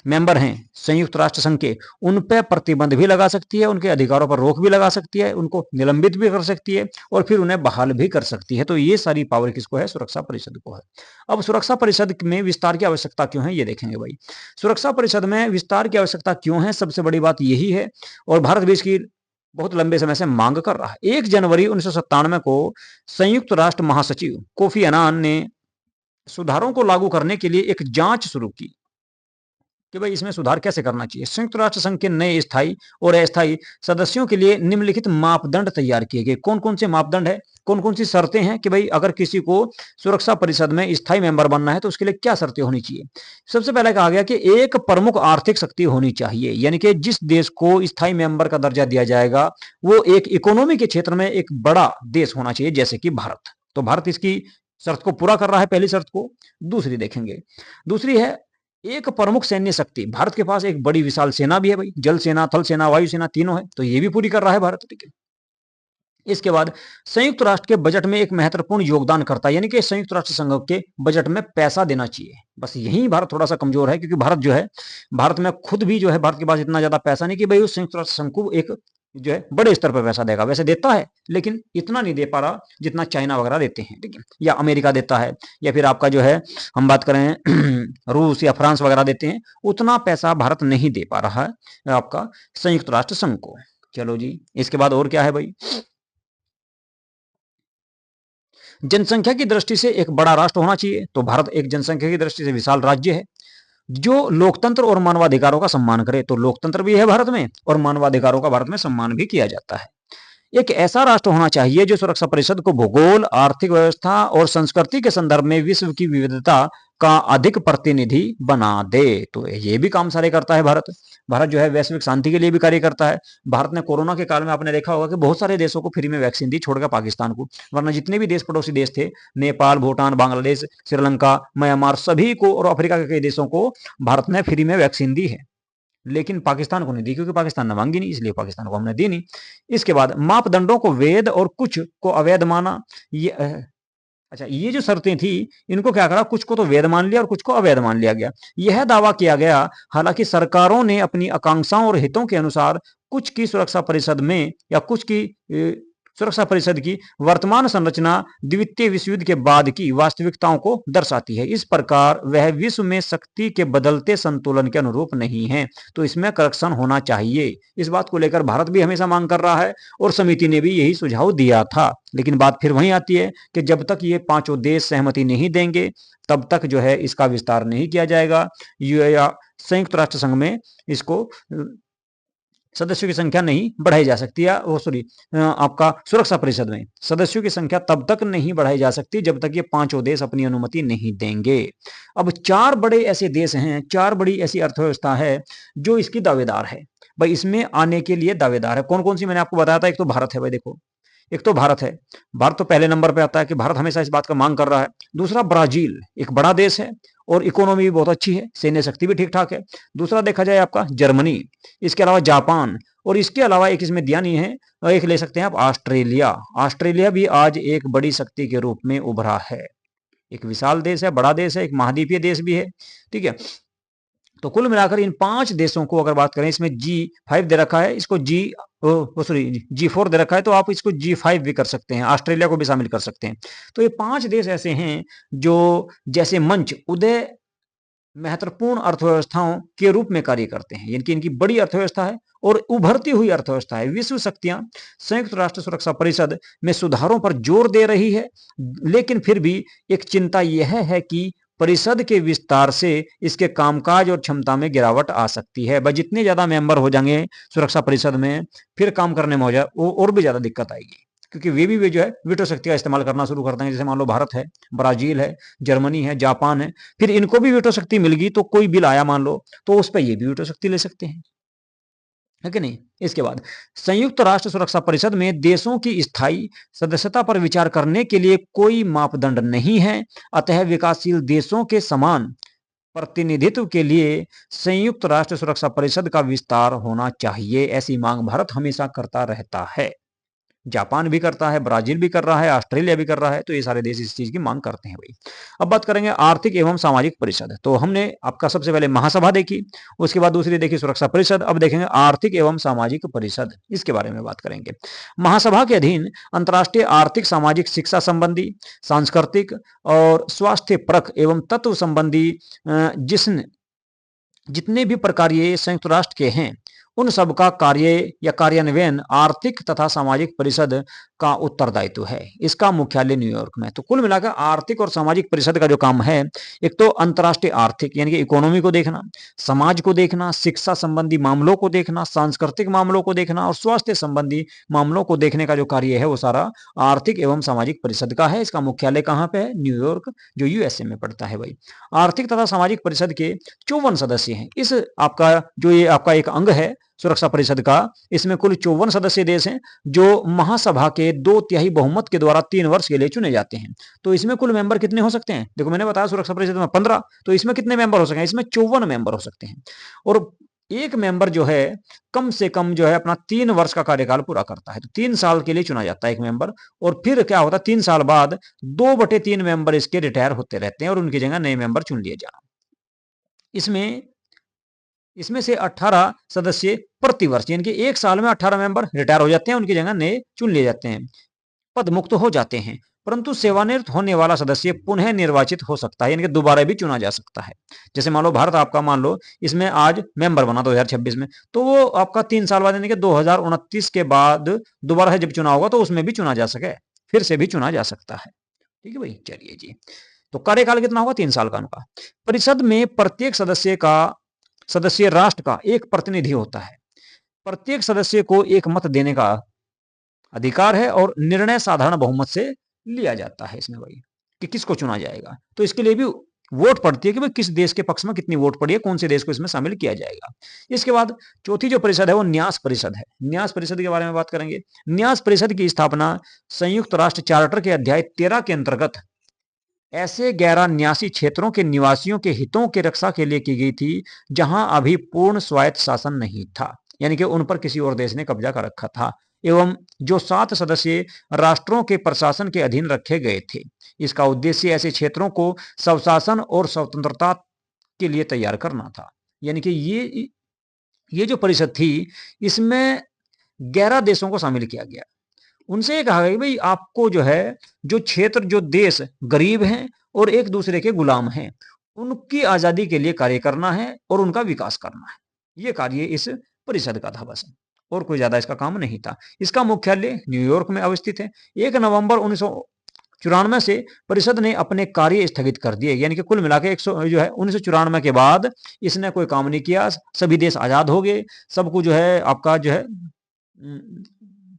Speaker 1: मेंबर हैं संयुक्त राष्ट्र संघ के, उन पर प्रतिबंध भी लगा सकती है, उनके अधिकारों पर रोक भी लगा सकती है, उनको निलंबित भी कर सकती है और फिर उन्हें बहाल भी कर सकती है। तो ये सारी पावर किसको है? सुरक्षा परिषद को है। अब सुरक्षा परिषद में विस्तार की आवश्यकता क्यों है ये देखेंगे भाई। सुरक्षा परिषद में विस्तार की आवश्यकता क्यों है? सबसे बड़ी बात यही है, और भारत भी इसकी बहुत लंबे समय से मांग कर रहा है। 1 जनवरी 1997 को संयुक्त राष्ट्र महासचिव कोफी अन्नान ने सुधारों को लागू करने के लिए एक जांच शुरू की कि भाई इसमें सुधार कैसे करना चाहिए। संयुक्त राष्ट्र संघ के नए स्थायी और अस्थायी सदस्यों के लिए निम्नलिखित मापदंड तैयार किए गए। कौन कौन से मापदंड है, कौन कौन सी शर्तें हैं कि भाई अगर किसी को सुरक्षा परिषद में स्थायी मेंबर बनना है तो उसके लिए क्या शर्तें होनी चाहिए। सबसे पहले कहा गया कि एक प्रमुख आर्थिक शक्ति होनी चाहिए, यानी कि जिस देश को स्थायी मेंबर का दर्जा दिया जाएगा वो एक इकोनॉमी के क्षेत्र में एक बड़ा देश होना चाहिए, जैसे कि भारत। तो भारत इसकी शर्त को पूरा कर रहा है, पहली शर्त को। दूसरी देखेंगे, दूसरी है एक प्रमुख सैन्य शक्ति। भारत के पास एक बड़ी विशाल सेना भी है भाई, जल सेना, थल सेना, वायु सेना तीनों है, तो ये भी पूरी कर रहा है भारत। ठीक है, इसके बाद संयुक्त राष्ट्र के बजट में एक महत्वपूर्ण योगदान करता है, यानी कि संयुक्त राष्ट्र संघ के बजट में पैसा देना चाहिए। बस यही भारत थोड़ा सा कमजोर है, क्योंकि भारत जो है, भारत में खुद भी जो है, भारत के पास इतना ज्यादा पैसा नहीं कि भाई उस संयुक्त राष्ट्र संघ को एक जो है बड़े स्तर पर पैसा देगा। वैसे देता है लेकिन इतना नहीं दे पा रहा जितना चाइना वगैरह देते हैं, ठीक है, या अमेरिका देता है, या फिर आपका जो है हम बात करें रूस या फ्रांस वगैरह देते हैं, उतना पैसा भारत नहीं दे पा रहा है आपका संयुक्त राष्ट्र संघ को। चलो जी, इसके बाद और क्या है भाई। जनसंख्या की दृष्टि से एक बड़ा राष्ट्र होना चाहिए, तो भारत एक जनसंख्या की दृष्टि से विशाल राज्य है जो लोकतंत्र और मानवाधिकारों का सम्मान करे। तो लोकतंत्र भी है भारत में और मानवाधिकारों का भारत में सम्मान भी किया जाता है। एक ऐसा राष्ट्र होना चाहिए जो सुरक्षा परिषद को भूगोल, आर्थिक व्यवस्था और संस्कृति के संदर्भ में विश्व की विविधता का अधिक प्रतिनिधि बना दे। तो ये भी काम सारे करता है भारत। भारत जो है वैश्विक शांति के लिए भी कार्य करता है। भारत ने कोरोना के काल में आपने देखा होगा कि बहुत सारे देशों को फ्री में वैक्सीन दी, छोड़कर पाकिस्तान को, वरना जितने भी देश पड़ोसी देश थे, नेपाल, भूटान, बांग्लादेश, श्रीलंका, म्यांमार, सभी को और अफ्रीका के कई देशों को भारत ने फ्री में वैक्सीन दी है, लेकिन पाकिस्तान को नहीं दी, क्योंकि पाकिस्तान ने मांगी नहीं, इसलिए पाकिस्तान को हमने दी नहीं। इसके बाद मापदंडों को वैध और कुछ को अवैध माना। ये अच्छा, ये जो शर्तें थी इनको क्या करा, कुछ को तो वैध मान लिया और कुछ को अवैध मान लिया गया। यह दावा किया गया, हालांकि सरकारों ने अपनी आकांक्षाओं और हितों के अनुसार कुछ की सुरक्षा परिषद में या कुछ की सुरक्षा परिषद की वर्तमान संरचना द्वितीय विश्व युद्ध के बाद की वास्तविकताओं को दर्शाती है। इस प्रकार वह विश्व में शक्ति के बदलते संतुलन के अनुरूप नहीं है, तो इसमें करेक्शन होना चाहिए। इस बात को लेकर भारत भी हमेशा मांग कर रहा है और समिति ने भी यही सुझाव दिया था। लेकिन बात फिर वहीं आती है कि जब तक ये पांचों देश सहमति नहीं देंगे तब तक जो है इसका विस्तार नहीं किया जाएगा, या संयुक्त राष्ट्र संघ में इसको सदस्यों की संख्या नहीं बढ़ाई जा सकती, या वो सॉरी आपका सुरक्षा परिषद में सदस्यों की संख्या तब तक नहीं बढ़ाई जा सकती जब तक ये पांचों देश अपनी अनुमति नहीं देंगे। अब 4 बड़े ऐसे देश हैं, 4 बड़ी ऐसी अर्थव्यवस्था है जो इसकी दावेदार है भाई, इसमें आने के लिए दावेदार है। कौन कौन सी मैंने आपको बताया था, एक तो भारत है भाई, देखो एक तो भारत है, भारत तो पहले नंबर पे आता है कि भारत हमेशा इस बात का मांग कर रहा है। दूसरा ब्राजील, एक बड़ा देश है, और इकोनॉमी भी बहुत अच्छी है, सैन्य शक्ति भी ठीक ठाक है। दूसरा देखा जाए आपका जर्मनी, इसके अलावा जापान, और इसके अलावा एक इसमें दिया नहीं है, एक ले सकते हैं आप ऑस्ट्रेलिया। ऑस्ट्रेलिया भी आज एक बड़ी शक्ति के रूप में उभरा है। एक विशाल देश है, बड़ा देश है, एक महाद्वीपीय देश भी है, ठीक है। तो कुल मिलाकर इन 5 देशों को अगर बात करें, इसमें G5 दे रखा है, इसको सॉरी G4 दे रखा है, तो आप इसको G5 भी कर सकते हैं, ऑस्ट्रेलिया को भी शामिल कर सकते हैं। तो ये 5 देश ऐसे हैं जो जैसे मंच उदय महत्वपूर्ण अर्थव्यवस्थाओं के रूप में कार्य करते हैं, यानी कि इनकी बड़ी अर्थव्यवस्था है और उभरती हुई अर्थव्यवस्था है। विश्व शक्तियां संयुक्त राष्ट्र सुरक्षा परिषद में सुधारों पर जोर दे रही है, लेकिन फिर भी एक चिंता यह है कि परिषद के विस्तार से इसके कामकाज और क्षमता में गिरावट आ सकती है। भाई जितने ज्यादा मेंबर हो जाएंगे सुरक्षा परिषद में, फिर काम करने में हो जाए और भी ज्यादा दिक्कत आएगी, क्योंकि वे भी जो है वीटो शक्ति का इस्तेमाल करना शुरू कर देंगे। जैसे मान लो भारत है, ब्राजील है, जर्मनी है, जापान है, फिर इनको भी वीटो शक्ति मिल गई तो कोई बिल आया मान लो, तो उस पर ये भी वीटो शक्ति ले सकते हैं, है कि नहीं। इसके बाद संयुक्त राष्ट्र सुरक्षा परिषद में देशों की स्थायी सदस्यता पर विचार करने के लिए कोई मापदंड नहीं है, अतः विकासशील देशों के समान प्रतिनिधित्व के लिए संयुक्त राष्ट्र सुरक्षा परिषद का विस्तार होना चाहिए, ऐसी मांग भारत हमेशा करता रहता है। जापान भी करता है, ब्राजील भी कर रहा है, ऑस्ट्रेलिया भी कर रहा है, तो ये सारे देश इस चीज की मांग करते हैं भाई। अब बात करेंगे आर्थिक एवं सामाजिक परिषद। तो हमने आपका सबसे पहले महासभा देखी, उसके बाद दूसरी देखी सुरक्षा परिषद, अब देखेंगे आर्थिक एवं सामाजिक परिषद, इसके बारे में बात करेंगे। महासभा के अधीन अंतर्राष्ट्रीय आर्थिक सामाजिक शिक्षा संबंधी, सांस्कृतिक और स्वास्थ्य परक एवं तत्व संबंधी जिसने जितने भी प्रकार ये संयुक्त राष्ट्र के हैं, उन सब का कार्य या कार्यान्वयन आर्थिक तथा सामाजिक परिषद का उत्तरदायित्व है। इसका मुख्यालय न्यूयॉर्क में। तो कुल मिलाकर आर्थिक और सामाजिक परिषद का जो काम है, एक तो अंतर्राष्ट्रीय आर्थिक यानी कि इकोनॉमी को देखना, समाज को देखना, शिक्षा संबंधी मामलों को देखना, सांस्कृतिक मामलों को देखना और स्वास्थ्य संबंधी मामलों को देखने का जो कार्य है वो सारा आर्थिक एवं सामाजिक परिषद का है। इसका मुख्यालय कहाँ पे है? न्यूयॉर्क, जो यूएसए में पड़ता है भाई। आर्थिक तथा सामाजिक परिषद के 54 सदस्य हैं। इस आपका जो ये आपका एक अंग है सुरक्षा परिषद का, इसमें कुल 54 सदस्य देश हैं जो महासभा के 2/3 बहुमत के द्वारा 3 वर्ष के लिए चुने जाते हैं। तो इसमें कुल मेंबर कितने हो सकते हैं? देखो मैंने बताया सुरक्षा परिषद में 15, तो इसमें कितने मेंबर हो सकते हैं? इसमें 54 मेंबर हो सकते हैं। और एक मेंबर जो है कम से कम जो है अपना 3 वर्ष का कार्यकाल पूरा करता है। तो 3 साल के लिए चुना जाता है एक मेंबर, और फिर क्या होता है 3 साल बाद 2/3 मेंबर इसके रिटायर होते रहते हैं और उनकी जगह नए मेंबर चुन लिए जाना। इसमें से 18 सदस्य प्रति वर्ष, यानी कि एक साल में 18 मेंबर रिटायर हो जाते हैं, उनकी जगह नए चुन लिए जाते हैं, पद मुक्त हो जाते हैं। परंतु सेवानिवृत्त होने वाला सदस्य पुनः निर्वाचित हो सकता है, यानी कि दोबारा भी चुना जा सकता है। जैसे मान लो भारत आपका मान लो इसमें आज मेंबर बना 2026 में, तो वो आपका 3 साल बाद यानी कि 2029 के बाद दोबारा से जब चुनाव होगा तो उसमें भी चुना जा सके, फिर से भी चुना जा सकता है। ठीक है भाई, चलिए जी। तो कार्यकाल कितना होगा? 3 साल का उनका। परिषद में प्रत्येक सदस्य राष्ट्र का एक प्रतिनिधि होता है। प्रत्येक सदस्य को एक मत देने का अधिकार है और निर्णय साधारण बहुमत से लिया जाता है इसमें भाई, कि किसको चुना जाएगा। तो इसके लिए भी वोट पड़ती है कि भाई किस देश के पक्ष में कितनी वोट पड़ी है, कौन से देश को इसमें शामिल किया जाएगा। इसके बाद चौथी जो परिषद है वो न्यास परिषद है। न्यास परिषद के बारे में बात करेंगे। न्यास परिषद की स्थापना संयुक्त राष्ट्र चार्टर के अध्याय 13 के अंतर्गत ऐसे 11 न्यासी क्षेत्रों के निवासियों के हितों की रक्षा के लिए की गई थी जहां अभी पूर्ण स्वायत्त शासन नहीं था, यानी कि उन पर किसी और देश ने कब्जा कर रखा था, एवं जो 7 सदस्यीय राष्ट्रों के प्रशासन के अधीन रखे गए थे। इसका उद्देश्य ऐसे क्षेत्रों को स्वशासन और स्वतंत्रता के लिए तैयार करना था। यानी कि ये जो परिषद थी इसमें 11 देशों को शामिल किया गया। उनसे ये कहा गया कि भाई आपको जो है जो क्षेत्र जो देश गरीब हैं और एक दूसरे के गुलाम हैं, उनकी आजादी के लिए कार्य करना है और उनका विकास करना है। ये कार्य इस परिषद का था बस, और कोई ज्यादा इसका काम नहीं था। इसका मुख्यालय न्यूयॉर्क में अवस्थित है। 1 नवंबर 1994 से परिषद ने अपने कार्य स्थगित कर दिए, यानी कि कुल मिलाकर 100 जो है 1994 के बाद इसने कोई काम नहीं किया। सभी देश आजाद हो गए, सबको जो है आपका जो है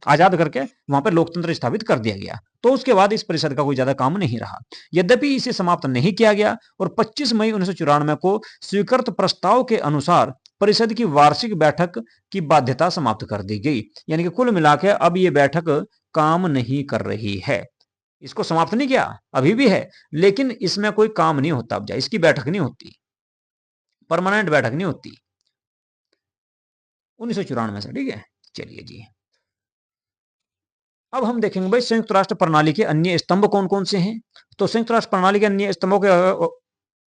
Speaker 1: आजाद करके वहां पर लोकतंत्र स्थापित कर दिया गया। तो उसके बाद इस परिषद का कोई ज्यादा काम नहीं रहा। यद्यपि इसे समाप्त नहीं किया गया और 25 मई 1994 को स्वीकृत प्रस्ताव के अनुसार परिषद की वार्षिक बैठक की बाध्यता समाप्त कर दी गई। यानी कि कुल मिलाकर अब ये बैठक काम नहीं कर रही है। इसको समाप्त नहीं किया, अभी भी है, लेकिन इसमें कोई काम नहीं होता। अब जा इसकी बैठक नहीं होती, परमानेंट बैठक नहीं होती 1994 से। ठीक है, चलिए जी, अब हम देखेंगे भाई संयुक्त राष्ट्र प्रणाली के अन्य स्तंभ कौन कौन से हैं। तो संयुक्त राष्ट्र प्रणाली के अन्य स्तंभों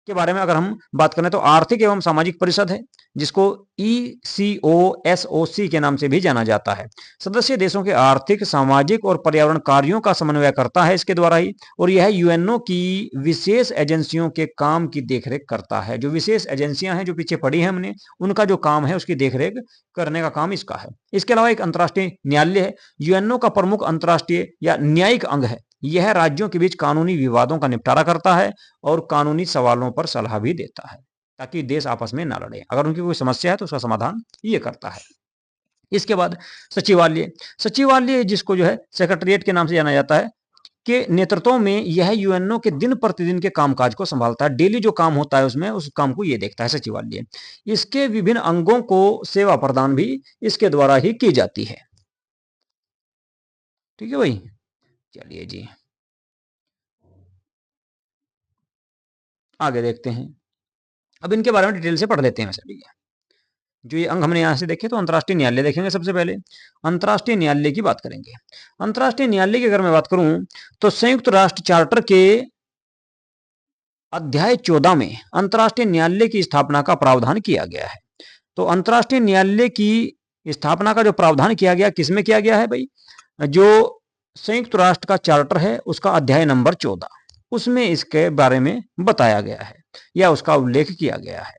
Speaker 1: के बारे में अगर हम बात करें तो आर्थिक एवं सामाजिक परिषद है, जिसको ECOSOC के नाम से भी जाना जाता है। सदस्य देशों के आर्थिक, सामाजिक और पर्यावरण कार्यों का समन्वय करता है इसके द्वारा ही, और यह यूएनओ की विशेष एजेंसियों के काम की देखरेख करता है। जो विशेष एजेंसियां हैं जो पीछे पड़ी हैं हमने, उनका जो काम है उसकी देखरेख करने का काम इसका है। इसके अलावा एक अंतर्राष्ट्रीय न्यायालय है, यूएनओ का प्रमुख अंतर्राष्ट्रीय या न्यायिक अंग है। यह राज्यों के बीच कानूनी विवादों का निपटारा करता है और कानूनी सवालों पर सलाह भी देता है, ताकि देश आपस में ना लड़े। अगर उनकी कोई समस्या है तो उसका समाधान ये करता है। इसके बाद सचिवालय, सचिवालय जिसको जो है सेक्रेटरीट के नाम से जाना जाता है, के नेतृत्व में यह यूएनओ के दिन प्रतिदिन के कामकाज को संभालता है। डेली जो काम होता है उसमें उस काम को ये देखता है सचिवालय। इसके विभिन्न अंगों को सेवा प्रदान भी इसके द्वारा ही की जाती है। ठीक है भाई, चलिए जी आगे देखते हैं। अब इनके बारे में डिटेल से पढ़ लेते हैं वैसे। ठीक है, जो ये अंग हमने यहां से देखे, तो अंतर्राष्ट्रीय न्यायालय देखेंगे सबसे पहले। अंतर्राष्ट्रीय न्यायालय की बात करेंगे। अंतर्राष्ट्रीय न्यायालय की अगर मैं बात करूं तो संयुक्त राष्ट्र चार्टर के अध्याय 14 में अंतर्राष्ट्रीय न्यायालय की स्थापना का प्रावधान किया गया है। तो अंतर्राष्ट्रीय न्यायालय की स्थापना का जो प्रावधान किया गया, किसमें किया गया है भाई? जो संयुक्त राष्ट्र का चार्टर है उसका अध्याय नंबर 14, उसमें इसके बारे में बताया गया है या उसका उल्लेख किया गया है।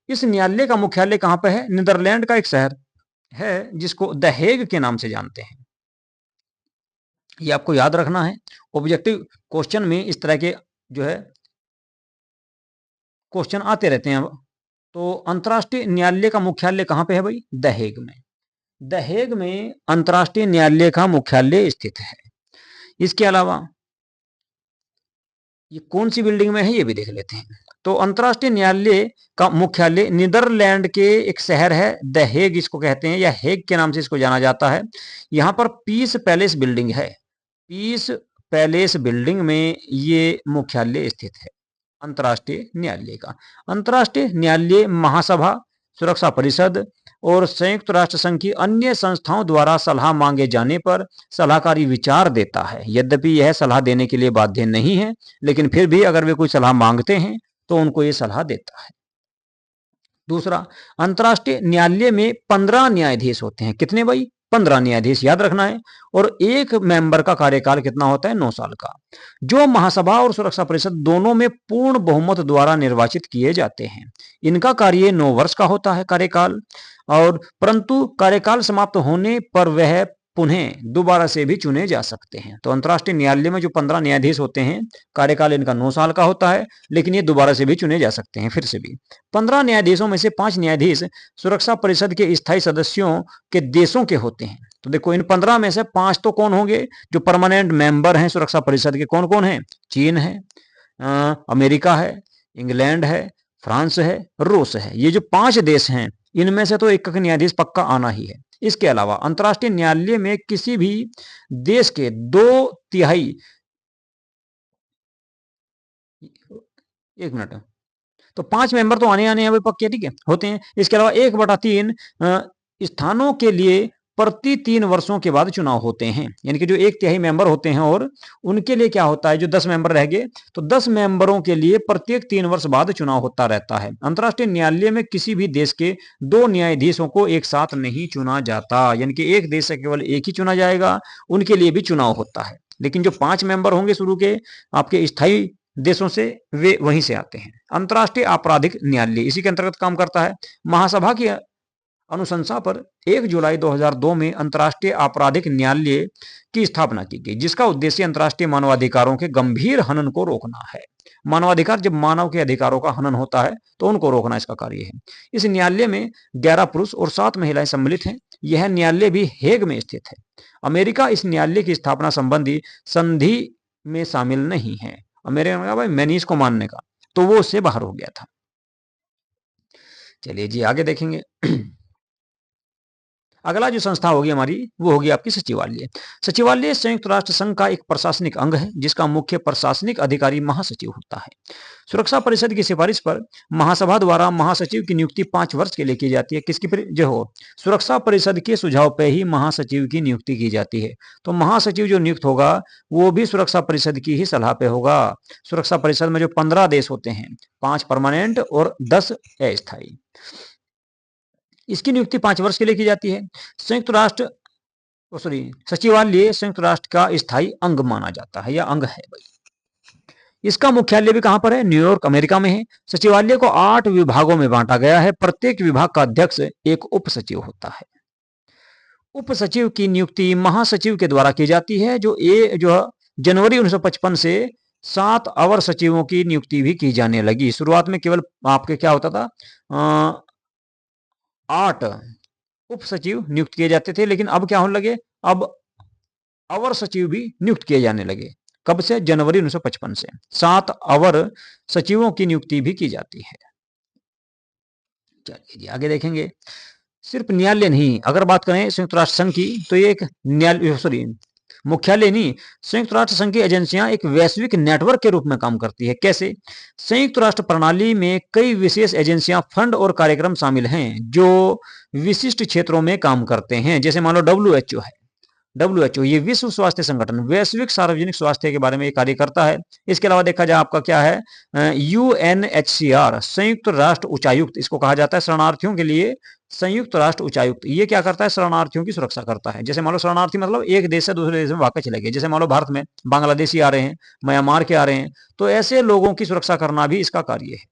Speaker 1: इस न्यायालय का मुख्यालय कहां पर है? नीदरलैंड का एक शहर है जिसको द हेग के नाम से जानते हैं। ये आपको याद रखना है। ऑब्जेक्टिव क्वेश्चन में इस तरह के जो है क्वेश्चन आते रहते हैं। तो अंतर्राष्ट्रीय न्यायालय का मुख्यालय कहां पे है भाई? द हेग में। द हेग में अंतर्राष्ट्रीय न्यायालय का मुख्यालय स्थित है। इसके अलावा ये कौन सी बिल्डिंग में है ये भी देख लेते हैं। तो अंतर्राष्ट्रीय न्यायालय का मुख्यालय नीदरलैंड के एक शहर है द हेग, इसको कहते हैं, या हेग के नाम से इसको जाना जाता है। यहाँ पर पीस पैलेस बिल्डिंग है। पीस पैलेस बिल्डिंग में ये मुख्यालय स्थित है अंतर्राष्ट्रीय न्यायालय का। अंतर्राष्ट्रीय न्यायालय महासभा, सुरक्षा परिषद और संयुक्त राष्ट्र संघ की अन्य संस्थाओं द्वारा सलाह मांगे जाने पर सलाहकारी विचार देता है। यद्यपि यह सलाह देने के लिए बाध्य नहीं है, लेकिन फिर भी अगर वे कोई सलाह मांगते हैं तो उनको ये सलाह देता है। दूसरा, अंतर्राष्ट्रीय न्यायालय में 15 न्यायाधीश होते हैं। कितने भाई? 15 न्यायाधीश, याद रखना है। और एक मेंबर का कार्यकाल कितना होता है? 9 साल का, जो महासभा और सुरक्षा परिषद दोनों में पूर्ण बहुमत द्वारा निर्वाचित किए जाते हैं। इनका कार्य 9 वर्ष का होता है कार्यकाल, और परंतु कार्यकाल समाप्त होने पर वह पुनः दोबारा से भी चुने जा सकते हैं। तो अंतर्राष्ट्रीय न्यायालय में जो 15 न्यायाधीश होते हैं, कार्यकाल इनका 9 साल का होता है, लेकिन ये दोबारा से भी चुने जा सकते हैं, फिर से भी। 15 न्यायाधीशों में से 5 न्यायाधीश सुरक्षा परिषद के स्थायी सदस्यों के देशों के होते हैं। तो देखो, इन 15 में से 5 तो कौन होंगे? जो परमानेंट मेंबर हैं सुरक्षा परिषद के, कौन कौन है? चीन है, अमेरिका है, इंग्लैंड है, फ्रांस है, रूस है। ये जो 5 देश हैं, इनमें से तो एक न्यायाधीश पक्का आना ही है। इसके अलावा अंतर्राष्ट्रीय न्यायालय में किसी भी देश के 2/3, एक मिनट, तो 5 मेंबर तो आने आने हैं भाई पक्के, ठीक है, होते हैं। इसके अलावा 1/3 स्थानों के लिए प्रति 3 वर्षों के बाद चुनाव होते हैं। यानी कि जो 1/3 मेंबर होते हैं, और उनके लिए क्या होता है, जो 10 मेंबर रह गए, तो 10 मेंबरों के लिए प्रत्येक 3 वर्ष बाद चुनाव होता रहता है। अंतर्राष्ट्रीय न्यायालय में किसी भी देश के 2 न्यायाधीशों को एक साथ नहीं चुना जाता। यानी कि एक देश से केवल एक ही चुना जाएगा, उनके लिए भी चुनाव होता है। लेकिन जो 5 मेंबर होंगे शुरू के आपके स्थायी देशों से, वे वहीं से आते हैं। अंतर्राष्ट्रीय आपराधिक न्यायालय इसी के अंतर्गत काम करता है। महासभा की अनुशंसा पर 1 जुलाई 2002 में अंतर्राष्ट्रीय आपराधिक न्यायालय की स्थापना की गई, जिसका उद्देश्य अंतर्राष्ट्रीय मानवाधिकारों के गंभीर हनन को रोकना है। मानवाधिकार, जब मानव के अधिकारों का हनन होता है तो उनको रोकना इसका कार्य है। इस न्यायालय में 11 पुरुष और 7 महिलाएं सम्मिलित हैं। यह न्यायालय भी हेग में स्थित है। अमेरिका इस न्यायालय की स्थापना संबंधी संधि में शामिल नहीं है। अमेरिका ने कहा भाई मैं नहीं इसको मानने का, तो वो उससे बाहर हो गया था। चलिए जी आगे देखेंगे। अगला जो संस्था होगी हमारी वो होगी आपकी सचिवालय। सचिवालय संयुक्त राष्ट्र संघ का एक प्रशासनिक अंग है जिसका मुख्य प्रशासनिक अधिकारी महासचिव होता है। सुरक्षा परिषद की सिफारिश पर महासभा द्वारा महासचिव की नियुक्ति 5 वर्ष के लिए की जाती है। किसकी जो हो, सुरक्षा परिषद के सुझाव पर ही महासचिव की नियुक्ति की जाती है। तो महासचिव जो नियुक्त होगा वो भी सुरक्षा परिषद की ही सलाह पे होगा। सुरक्षा परिषद में जो 15 देश होते हैं, 5 परमानेंट और 10 अस्थायी, इसकी नियुक्ति 5 वर्ष के लिए की जाती है। संयुक्त राष्ट्र सचिवालय संयुक्त राष्ट्र का स्थायी अंग माना जाता है या अंग है भाई। इसका मुख्यालय भी कहां पर है? न्यूयॉर्क, अमेरिका में है। सचिवालय को 8 विभागों में बांटा गया है। प्रत्येक विभाग का अध्यक्ष एक उप सचिव होता है। उप सचिव की नियुक्ति महासचिव के द्वारा की जाती है, जो जनवरी 1955 से 7 अवर सचिवों की नियुक्ति भी की जाने लगी। शुरुआत में केवल आपके क्या होता था, 8 उप सचिव नियुक्त किए जाते थे, लेकिन अब क्या होने लगे, अब अवर सचिव भी नियुक्त किए जाने लगे। कब से? जनवरी 1955 से 7 अवर सचिवों की नियुक्ति भी की जाती है। चलिए जी आगे देखेंगे। सिर्फ न्यायालय नहीं, अगर बात करें संयुक्त राष्ट्र संघ की तो ये एक न्यायालय मुख्यालय नहीं, संयुक्त राष्ट्र संघ की एजेंसियां एक वैश्विक नेटवर्क के रूप में काम करती है। कैसे? संयुक्त राष्ट्र प्रणाली में कई विशेष एजेंसियां, फंड और कार्यक्रम शामिल हैं जो विशिष्ट क्षेत्रों में काम करते हैं। जैसे मान लो WHO है। WHO ये विश्व स्वास्थ्य संगठन वैश्विक सार्वजनिक स्वास्थ्य के बारे में कार्य करता है। इसके अलावा देखा जाए आपका क्या है, UNHCR संयुक्त राष्ट्र उच्चायुक्त, इसको कहा जाता है शरणार्थियों के लिए संयुक्त राष्ट्र उच्चायुक्त। ये क्या करता है? शरणार्थियों की सुरक्षा करता है। जैसे मान लो शरणार्थी मतलब एक देश से दूसरे देश में भाग के चले गए, जैसे मान लो भारत में बांग्लादेशी आ रहे हैं, म्यांमार के आ रहे हैं, तो ऐसे लोगों की सुरक्षा करना भी इसका कार्य है।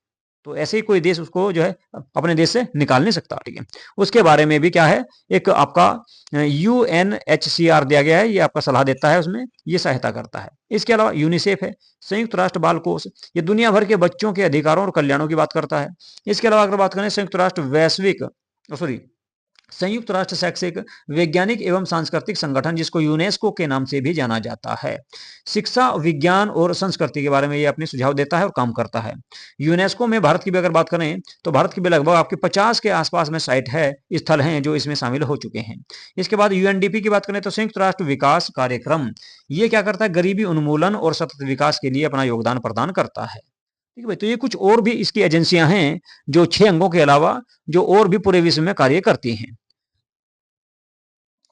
Speaker 1: तो ऐसे ही कोई देश उसको जो है अपने देश से निकाल नहीं सकता। ठीक है, उसके बारे में भी क्या है, एक आपका UNHCR दिया गया है, ये आपका सलाह देता है, उसमें ये सहायता करता है। इसके अलावा यूनिसेफ है, संयुक्त राष्ट्र बाल कोष, ये दुनिया भर के बच्चों के अधिकारों और कल्याणों की बात करता है। इसके अलावा अगर बात करें संयुक्त राष्ट्र शैक्षिक, वैज्ञानिक एवं सांस्कृतिक संगठन, जिसको यूनेस्को के नाम से भी जाना जाता है, शिक्षा, विज्ञान और संस्कृति के बारे में ये अपने सुझाव देता है और काम करता है। यूनेस्को में भारत की भी अगर बात करें तो भारत की भी लगभग आपके 50 के आसपास में साइट है, स्थल हैं जो इसमें शामिल हो चुके हैं। इसके बाद UNDP की बात करें तो संयुक्त राष्ट्र विकास कार्यक्रम, ये क्या करता है? गरीबी उन्मूलन और सतत विकास के लिए अपना योगदान प्रदान करता है। ठीक है भाई, तो ये कुछ और भी इसकी एजेंसियां हैं जो 6 अंगों के अलावा जो और भी पूरे विश्व में कार्य करती हैं।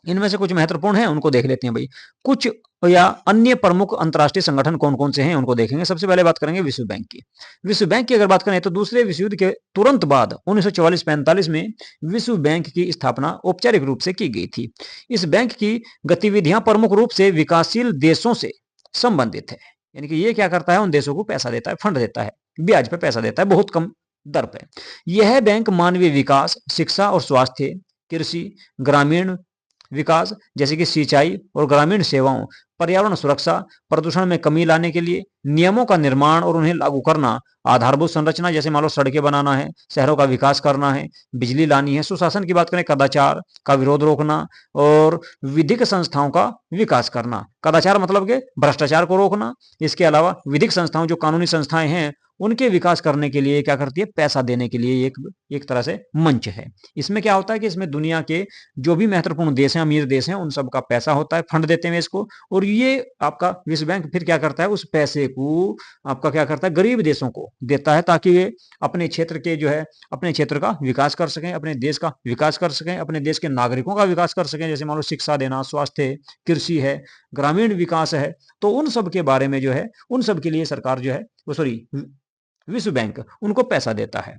Speaker 1: इनमें से कुछ महत्वपूर्ण हैं, उनको देख लेते हैं भाई। कुछ या अन्य प्रमुख अंतर्राष्ट्रीय संगठन कौन कौन से हैं उनको देखेंगे। सबसे पहले बात करेंगे विश्व बैंक की। विश्व बैंक की अगर बात करें तो दूसरे विश्व युद्ध के तुरंत बाद 1944-45 में विश्व बैंक की स्थापना औपचारिक रूप से की गई थी। इस बैंक की गतिविधियां प्रमुख रूप से विकासशील देशों से संबंधित है, यानी कि ये क्या करता है? उन देशों को पैसा देता है, फंड देता है, ब्याज पे पैसा देता है, बहुत कम दर पे। यह बैंक मानवीय विकास, शिक्षा और स्वास्थ्य, कृषि, ग्रामीण विकास जैसे कि सिंचाई और ग्रामीण सेवाओं, पर्यावरण सुरक्षा, प्रदूषण में कमी लाने के लिए नियमों का निर्माण और उन्हें लागू करना, आधारभूत संरचना जैसे मान लो सड़कें बनाना है, शहरों का विकास करना है, बिजली लानी है, सुशासन की बात करें कदाचार का विरोध रोकना और विधिक संस्थाओं का विकास करना। कदाचार मतलब के भ्रष्टाचार को रोकना। इसके अलावा विधिक संस्थाओं, जो कानूनी संस्थाएं हैं, उनके विकास करने के लिए क्या करती है? पैसा देने के लिए एक तरह से मंच है। इसमें क्या होता है कि इसमें दुनिया के जो भी महत्वपूर्ण देश हैं, अमीर देश हैं, उन सब का पैसा होता है, फंड देते हैं इसको, और ये आपका विश्व बैंक फिर क्या करता है? उस पैसे को आपका क्या करता है? गरीब देशों को देता है ताकि वे अपने क्षेत्र के जो है अपने क्षेत्र का विकास कर सकें, अपने देश का विकास कर सकें, अपने देश के नागरिकों का विकास कर सकें। जैसे मान लो शिक्षा देना, स्वास्थ्य, कृषि है, ग्रामीण विकास है, तो उन सब के बारे में जो है उन सब के लिए सरकार जो है विश्व बैंक उनको पैसा देता है।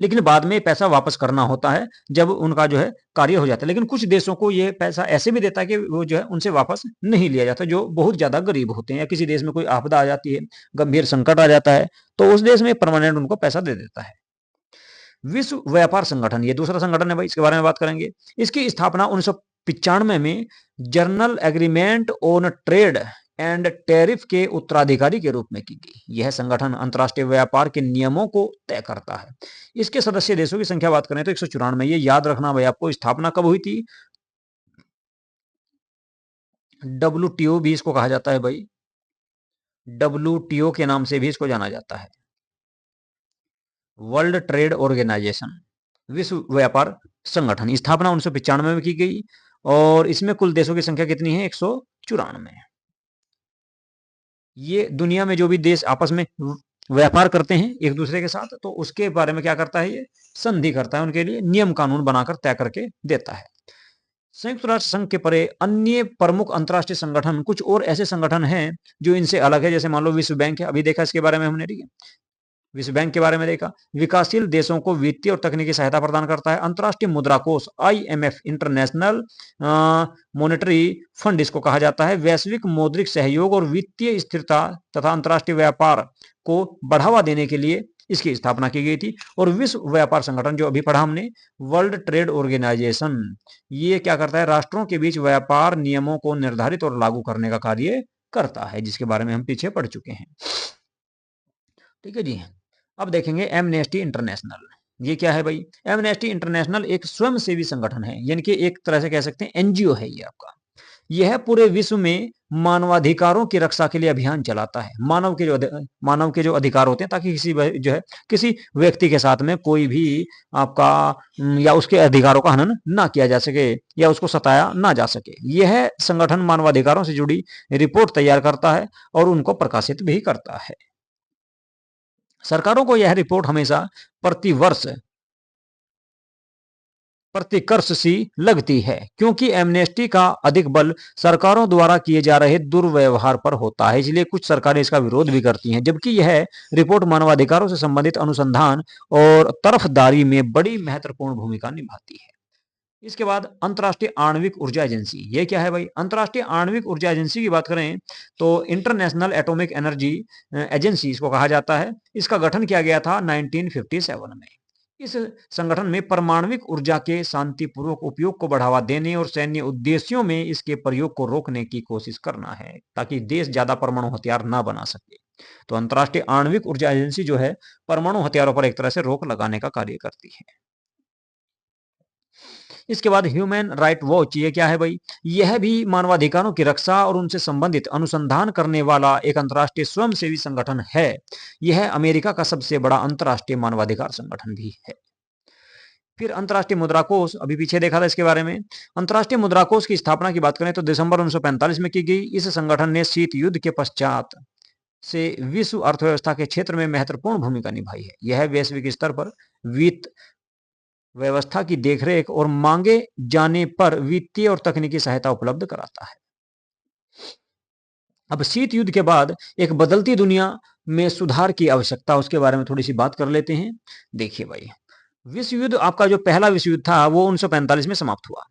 Speaker 1: लेकिन बाद में पैसा वापस करना होता है जब उनका जो है कार्य हो जाता है। लेकिन कुछ देशों को ये पैसा ऐसे भी देता है कि वो जो है उनसे वापस नहीं लिया जाता, जो बहुत ज्यादा गरीब होते हैं, या किसी देश में कोई आपदा आ जाती है, गंभीर संकट आ जाता है, तो उस देश में परमानेंट उनको पैसा दे देता है। विश्व व्यापार संगठन, ये दूसरा संगठन है भाई, इसके बारे में बात करेंगे। इसकी स्थापना 1995 में journal agreement on trade and tariff के उत्तराधिकारी के रूप में की गई। यह संगठन अंतर्राष्ट्रीय व्यापार के नियमों को तय करता है। इसके सदस्य देशों की संख्या बात करें तो 194। ये याद रखना भाई आपको, स्थापना कब हुई थी? WTO भी इसको कहा जाता है भाई, WTO के नाम से भी इसको जाना जाता है, वर्ल्ड ट्रेड ऑर्गेनाइजेशन, विश्व व्यापार संगठन। स्थापना 1995 में की गई और इसमें कुल देशों की संख्या कितनी है? 194। ये दुनिया में जो भी देश आपस में व्यापार करते हैं एक दूसरे के साथ, तो उसके बारे में क्या करता है? ये संधि करता है, उनके लिए नियम कानून बनाकर तय करके देता है। संयुक्त राष्ट्र संघ के परे अन्य प्रमुख अंतर्राष्ट्रीय संगठन, कुछ और ऐसे संगठन हैं जो इनसे अलग है, जैसे मान लो विश्व बैंक है, अभी देखा इसके बारे में हमने, ठीक है, विश्व बैंक के बारे में देखा। विकासशील देशों को वित्तीय और तकनीकी सहायता प्रदान करता है। अंतर्राष्ट्रीय मुद्रा कोष आईएमएफ, इंटरनेशनल मॉनेटरी फंड इसको कहा जाता है, वैश्विक मौद्रिक सहयोग और वित्तीय स्थिरता तथा अंतर्राष्ट्रीय व्यापार को बढ़ावा देने के लिए इसकी स्थापना की गई थी। और विश्व व्यापार संगठन जो अभी पढ़ा हमने, वर्ल्ड ट्रेड ऑर्गेनाइजेशन, ये क्या करता है? राष्ट्रों के बीच व्यापार नियमों को निर्धारित और लागू करने का कार्य करता है, जिसके बारे में हम पीछे पढ़ चुके हैं। ठीक है जी। अब देखेंगे एमनेस्टी इंटरनेशनल। ये क्या है भाई? एमनेस्टी इंटरनेशनल एक स्वयंसेवी संगठन है, यानी कि एक तरह से कह सकते हैं एनजीओ है ये आपका। यह पूरे विश्व में मानवाधिकारों की रक्षा के लिए अभियान चलाता है। मानव के जो अधिकार होते हैं, ताकि जो है किसी व्यक्ति के साथ में कोई भी आपका या उसके अधिकारों का हनन ना किया जा सके या उसको सताया ना जा सके। यह संगठन मानवाधिकारों से जुड़ी रिपोर्ट तैयार करता है और उनको प्रकाशित भी करता है। सरकारों को यह रिपोर्ट हमेशा प्रतिवर्ष प्रतिकर्ष सी लगती है, क्योंकि एमनेस्टी का अधिक बल सरकारों द्वारा किए जा रहे दुर्व्यवहार पर होता है, इसलिए कुछ सरकारें इसका विरोध भी करती हैं। जबकि यह रिपोर्ट मानवाधिकारों से संबंधित अनुसंधान और तरफदारी में बड़ी महत्वपूर्ण भूमिका निभाती है। इसके बाद अंतर्राष्ट्रीय आणविक ऊर्जा एजेंसी, ये क्या है भाई? अंतर्राष्ट्रीय आणविक ऊर्जा एजेंसी की बात करें तो इंटरनेशनल एटॉमिक एनर्जी एजेंसी इसको कहा जाता है। इसका गठन किया गया था 1957 में। इस संगठन में परमाणविक ऊर्जा के शांतिपूर्वक उपयोग को बढ़ावा देने और सैन्य उद्देश्यों में इसके प्रयोग को रोकने की कोशिश करना है, ताकि देश ज्यादा परमाणु हथियार ना बना सके। तो अंतर्राष्ट्रीय आणविक ऊर्जा एजेंसी जो है परमाणु हथियारों पर एक तरह से रोक लगाने का कार्य करती है। इसके बाद ह्यूमन राइट वॉच, ये क्या है भाई? यह भी मानवाधिकारों की रक्षा और उनसे संबंधित अनुसंधान करने वाला एक अंतर्राष्ट्रीय स्वयंसेवी संगठन है। यह अमेरिका का सबसे बड़ा अंतर्राष्ट्रीय मानवाधिकार संगठन भी है। फिर अंतर्राष्ट्रीय मुद्रा कोष, अभी पीछे देखा था इसके बारे में। अंतर्राष्ट्रीय मुद्रा कोष की स्थापना की बात करें तो दिसंबर 1945 में की गई। इस संगठन ने शीत युद्ध के पश्चात से विश्व अर्थव्यवस्था के क्षेत्र में महत्वपूर्ण भूमिका निभाई है। यह वैश्विक स्तर पर वित्त व्यवस्था की देखरेख और मांगे जाने पर वित्तीय और तकनीकी सहायता उपलब्ध कराता है। अब शीत युद्ध के बाद एक बदलती दुनिया में सुधार की आवश्यकता, उसके बारे में थोड़ी सी बात कर लेते हैं। देखिए भाई, विश्व युद्ध आपका जो पहला विश्व युद्ध था वो 1945 में समाप्त हुआ।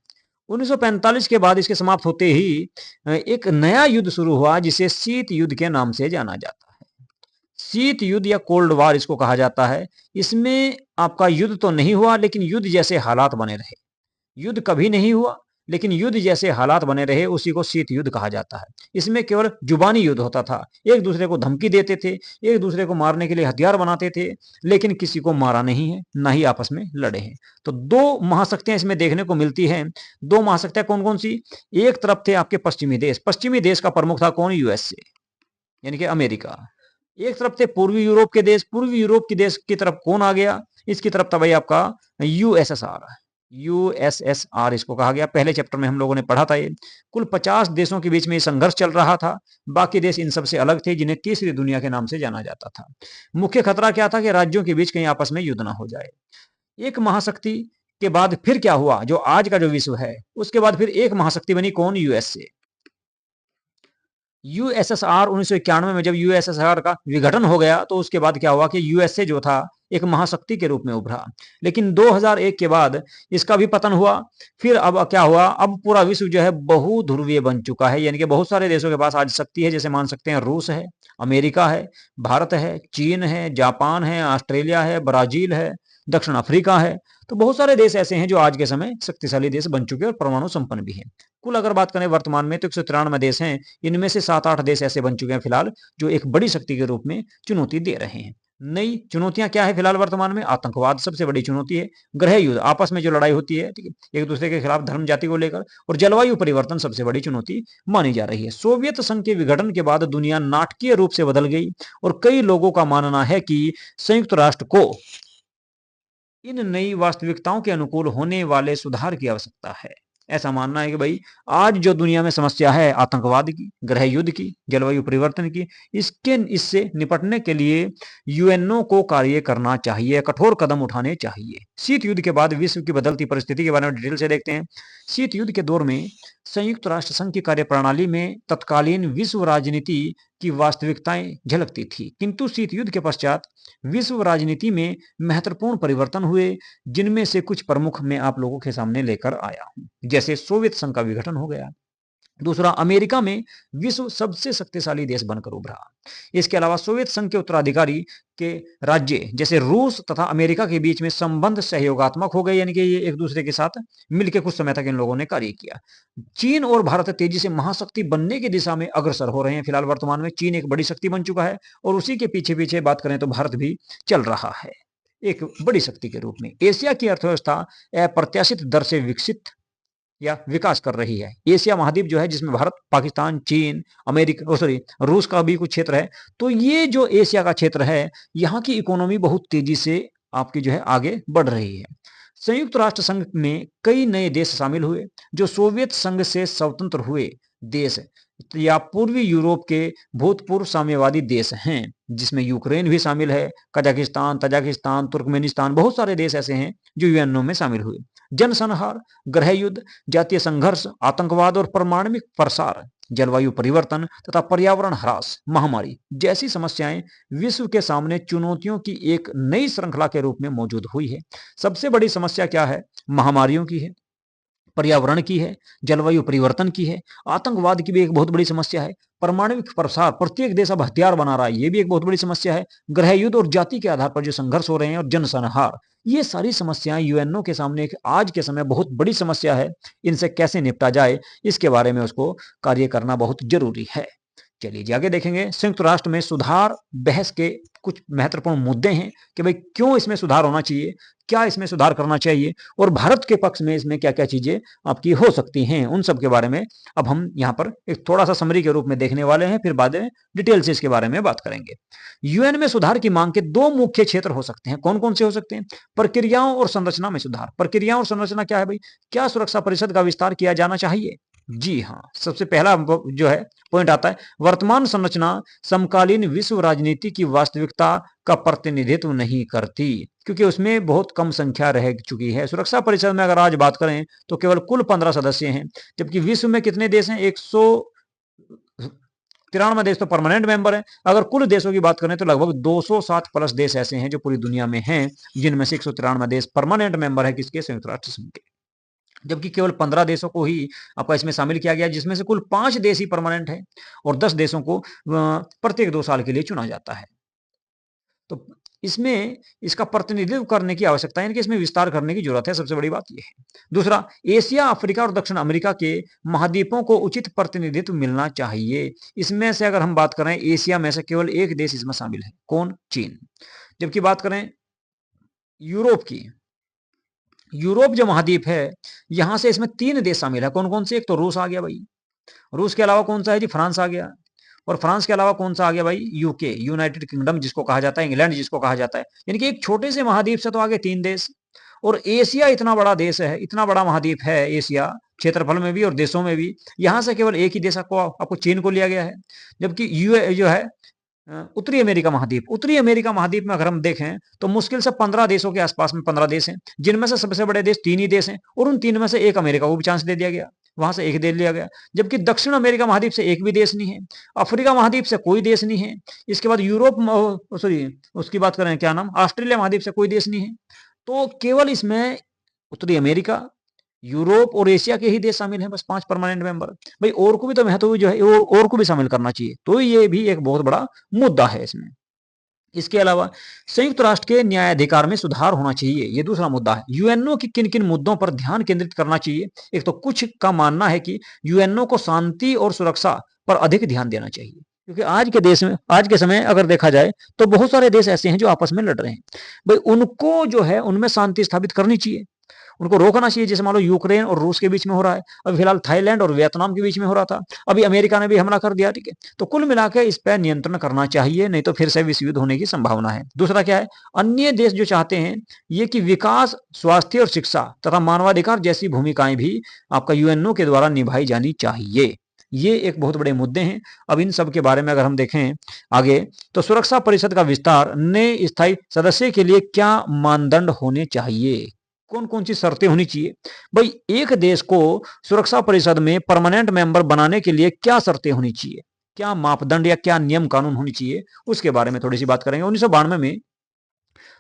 Speaker 1: 1945 के बाद इसके समाप्त होते ही एक नया युद्ध शुरू हुआ, जिसे शीत युद्ध के नाम से जाना जाता है। शीत युद्ध या कोल्ड वार इसको कहा जाता है। इसमें आपका युद्ध तो नहीं हुआ, लेकिन युद्ध जैसे हालात बने रहे। युद्ध कभी नहीं हुआ, लेकिन युद्ध जैसे हालात बने रहे, उसी को शीत युद्ध कहा जाता है। इसमें केवल जुबानी युद्ध होता था, एक दूसरे को धमकी देते थे, एक दूसरे को मारने के लिए हथियार बनाते थे, लेकिन किसी को मारा नहीं है, ना ही आपस में लड़े हैं। तो दो महाशक्तियां इसमें देखने को मिलती हैं। दो महाशक्तियां कौन कौन सी? एक तरफ थे आपके पश्चिमी देश। पश्चिमी देश का प्रमुख था कौन? यूएसए, यानी कि अमेरिका। एक तरफ थे पूर्वी यूरोप के देश। पूर्वी यूरोप के देश की तरफ कौन आ गया? इसकी तरफ था भाई आपका यूएसएसआर। यूएसएसआर इसको कहा गया। पहले चैप्टर में हम लोगों ने पढ़ा था ये। कुल 50 देशों के बीच में संघर्ष चल रहा था। बाकी देश इन सबसे अलग थे, जिन्हें तीसरी दुनिया के नाम से जाना जाता था। मुख्य खतरा क्या था? कि राज्यों के बीच कहीं आपस में युद्ध ना हो जाए। एक महाशक्ति के बाद फिर क्या हुआ? जो आज का जो विश्व है, उसके बाद फिर एक महाशक्ति बनी कौन? यूएसए। यूएसएसआर 1991 में जब यूएसएसआर का विघटन हो गया, तो उसके बाद क्या हुआ कि यूएसए जो था एक महाशक्ति के रूप में उभरा। लेकिन 2001 के बाद इसका भी पतन हुआ। फिर अब क्या हुआ? अब पूरा विश्व जो है बहुध्रुवीय बन चुका है, यानी कि बहुत सारे देशों के पास आज शक्ति है। जैसे मान सकते हैं रूस है, अमेरिका है, भारत है, चीन है, जापान है, ऑस्ट्रेलिया है, ब्राजील है, दक्षिण अफ्रीका है। तो बहुत सारे देश ऐसे हैं जो आज के समय शक्तिशाली देश बन चुके हैं और परमाणु संपन्न भी हैं। कुल अगर बात करें वर्तमान में तो 193 देश हैं। इनमें से 7-8 देश ऐसे बन चुके हैं फिलहाल, जो एक बड़ी शक्ति के रूप में चुनौती दे रहे हैं। नई चुनौतियां क्या है फिलहाल वर्तमान में? आतंकवाद सबसे बड़ी चुनौती है, गृह युद्ध, आपस में जो लड़ाई होती है, ठीक है, एक दूसरे के खिलाफ धर्म जाति को लेकर, और जलवायु परिवर्तन सबसे बड़ी चुनौती मानी जा रही है। सोवियत संघ के विघटन के बाद दुनिया नाटकीय रूप से बदल गई और कई लोगों का मानना है कि संयुक्त राष्ट्र को इन नई वास्तविकताओं के अनुकूल होने वाले सुधार की आवश्यकता है। ऐसा मानना है कि भाई आज जो दुनिया में समस्या है आतंकवाद की, गृह युद्ध की, जलवायु परिवर्तन की, इससे निपटने के लिए यूएनओ को कार्य करना चाहिए, कठोर कदम उठाने चाहिए। शीत युद्ध के बाद विश्व की बदलती परिस्थिति के बारे में डिटेल से देखते हैं। शीत युद्ध के दौर में संयुक्त राष्ट्र संघ की कार्यप्रणाली में तत्कालीन विश्व राजनीति की वास्तविकताएं झलकती थी, किंतु शीत युद्ध के पश्चात विश्व राजनीति में महत्वपूर्ण परिवर्तन हुए, जिनमें से कुछ प्रमुख मैं आप लोगों के सामने लेकर आया हूं। जैसे सोवियत संघ का विघटन हो गया। दूसरा, अमेरिका में विश्व सबसे शक्तिशाली देश बनकर उभरा। इसके अलावा सोवियत संघ के उत्तराधिकारी के राज्य जैसे रूस तथा अमेरिका के बीच में संबंध सहयोगात्मक हो गए, यानी कि ये एक दूसरे के साथ मिलकर कुछ समय तक इन लोगों ने कार्य किया। चीन और भारत तेजी से महाशक्ति बनने की दिशा में अग्रसर हो रहे हैं। फिलहाल वर्तमान में चीन एक बड़ी शक्ति बन चुका है और उसी के पीछे पीछे बात करें तो भारत भी चल रहा है एक बड़ी शक्ति के रूप में। एशिया की अर्थव्यवस्था अप्रत्याशित दर से विकसित या विकास कर रही है। एशिया महाद्वीप जो है, जिसमें भारत, पाकिस्तान, चीन, अमेरिका, रूस का भी कुछ क्षेत्र है, तो ये जो एशिया का क्षेत्र है, यहाँ की इकोनॉमी बहुत तेजी से आपकी जो है आगे बढ़ रही है। संयुक्त राष्ट्र संघ में कई नए देश शामिल हुए जो सोवियत संघ से स्वतंत्र हुए देश या पूर्वी यूरोप के भूतपूर्व साम्यवादी देश हैं, जिसमें यूक्रेन भी शामिल है, कजाकिस्तान, तजाकिस्तान, तुर्कमेनिस्तान, बहुत सारे देश ऐसे हैं जो यूएनओ में शामिल हुए। जनसंहार, गृह युद्ध, जातीय संघर्ष, आतंकवाद और परमाणु प्रसार, जलवायु परिवर्तन तथा पर्यावरण ह्रास, महामारी जैसी समस्याएं विश्व के सामने चुनौतियों की एक नई श्रृंखला के रूप में मौजूद हुई है। सबसे बड़ी समस्या क्या है? महामारियों की है, पर्यावरण की है, जलवायु परिवर्तन की है, आतंकवाद की भी एक बहुत बड़ी समस्या है, परमाणुविक प्रसार, प्रत्येक देश अब हथियार बना रहा है, ये भी एक बहुत बड़ी समस्या है, गृह युद्ध और जाति के आधार पर जो संघर्ष हो रहे हैं, और जनसंहार, ये सारी समस्याएं यूएनओ के सामने एक आज के समय बहुत बड़ी समस्या है। इनसे कैसे निपटा जाए, इसके बारे में उसको कार्य करना बहुत जरूरी है। चलिए आगे देखेंगे। संयुक्त राष्ट्र में सुधार बहस के कुछ महत्वपूर्ण मुद्दे हैं कि भाई क्यों इसमें सुधार होना चाहिए, क्या इसमें सुधार करना चाहिए, और भारत के पक्ष में इसमें क्या क्या चीजें आपकी हो सकती हैं, उन सब के बारे में अब हम यहाँ पर एक थोड़ा सा समरी के रूप में देखने वाले हैं, फिर बाद में डिटेल से इसके बारे में बात करेंगे। यूएन में सुधार की मांग के दो मुख्य क्षेत्र हो सकते हैं। कौन कौन से हो सकते हैं? प्रक्रियाओं और संरचना में सुधार। प्रक्रियाओं और संरचना क्या है भाई? क्या सुरक्षा परिषद का विस्तार किया जाना चाहिए? जी हाँ, सबसे पहला जो है पॉइंट आता है, वर्तमान संरचना समकालीन विश्व राजनीति की वास्तविकता का प्रतिनिधित्व नहीं करती, क्योंकि उसमें बहुत कम संख्या रह चुकी है। सुरक्षा परिषद में अगर आज बात करें तो केवल कुल 15 सदस्य हैं, जबकि विश्व में कितने देश हैं? 193 देश तो परमानेंट मेंबर हैं। अगर कुल देशों की बात करें तो लगभग 207 प्लस देश ऐसे हैं जो पूरी दुनिया में हैं, जिनमें से 193 देश परमानेंट मेंबर है किसके? संयुक्त राष्ट्र संघ के। जबकि केवल 15 देशों को ही आपका इसमें शामिल किया गया, जिसमें से कुल 5 देश ही परमानेंट है और 10 देशों को प्रत्येक 2 साल के लिए चुना जाता है। तो इसमें इसका प्रतिनिधित्व करने की आवश्यकता है, इसमें विस्तार करने की जरूरत है, सबसे बड़ी बात यह है। दूसरा, एशिया, अफ्रीका और दक्षिण अमेरिका के महाद्वीपों को उचित प्रतिनिधित्व मिलना चाहिए। इसमें से अगर हम बात करें, एशिया में से केवल एक देश इसमें शामिल है। कौन? चीन। जबकि बात करें यूरोप की, यूरोप जो महाद्वीप है, यहां से इसमें 3 देश शामिल है। कौन कौन से? एक तो रूस आ गया भाई, रूस के अलावा कौन सा है जी? फ्रांस आ गया, और फ्रांस के अलावा कौन सा आ गया भाई? यूके, यूनाइटेड किंगडम जिसको कहा जाता है, इंग्लैंड जिसको कहा जाता है। यानी कि एक छोटे से महाद्वीप से तो आगे 3 देश। और एशिया इतना बड़ा देश है, इतना बड़ा महाद्वीप है एशिया, क्षेत्रफल में भी और देशों में भी, यहां से केवल एक ही देश आपको चीन को लिया गया है। जबकि यूए जो है उत्तरी अमेरिका महाद्वीप, उत्तरी अमेरिका महाद्वीप में अगर हम देखें तो मुश्किल से 15 देशों के आसपास में 15 देश हैं, जिनमें से सबसे बड़े देश 3 ही देश हैं, और उन 3 में से एक अमेरिका को भी चांस दे दिया गया, वहां से एक देश लिया गया। जबकि दक्षिण अमेरिका महाद्वीप से एक भी देश नहीं है, अफ्रीका महाद्वीप से कोई देश नहीं है, इसके बाद यूरोप, उसकी बात करें क्या नाम, ऑस्ट्रेलिया महाद्वीप से कोई देश नहीं है। तो केवल इसमें उत्तरी अमेरिका, यूरोप और एशिया के ही देश शामिल हैं, बस 5 परमानेंट मेंबर। भाई और को भी तो महत्व जो है और को भी शामिल करना चाहिए, तो ये भी एक बहुत बड़ा मुद्दा है इसमें। इसके अलावा संयुक्त राष्ट्र के न्यायाधिकार में सुधार होना चाहिए, ये दूसरा मुद्दा है। यूएनओ की किन किन मुद्दों पर ध्यान केंद्रित करना चाहिए? एक तो कुछ का मानना है कि यूएनओ को शांति और सुरक्षा पर अधिक ध्यान देना चाहिए, क्योंकि आज के देश में, आज के समय अगर देखा जाए तो बहुत सारे देश ऐसे हैं जो आपस में लड़ रहे हैं। भाई उनको जो है उनमें शांति स्थापित करनी चाहिए, उनको रोकना चाहिए। जैसे मान लो यूक्रेन और रूस के बीच में हो रहा है, अभी फिलहाल थाईलैंड और वियतनाम के बीच में हो रहा था, अभी अमेरिका ने भी हमला कर दिया, ठीक है। तो कुल मिलाकर इस पर नियंत्रण करना चाहिए, नहीं तो फिर से विश्व युद्ध होने की संभावना है। दूसरा क्या है, अन्य देश जो चाहते हैं ये कि विकास, स्वास्थ्य और शिक्षा तथा मानवाधिकार जैसी भूमिकाएं भी आपका यूएनओ के द्वारा निभाई जानी चाहिए। ये एक बहुत बड़े मुद्दे हैं। अब इन सब के बारे में अगर हम देखें आगे, तो सुरक्षा परिषद का विस्तार नए स्थायी सदस्य के लिए क्या मानदंड होने चाहिए, कौन कौन सी शर्तें होनी चाहिए। भाई एक देश को सुरक्षा परिषद में परमानेंट मेंबर बनाने के लिए क्या शर्तें होनी चाहिए, क्या मापदंड या क्या नियम कानून होनी चाहिए, उसके बारे में थोड़ी सी बात करेंगे। 1992 में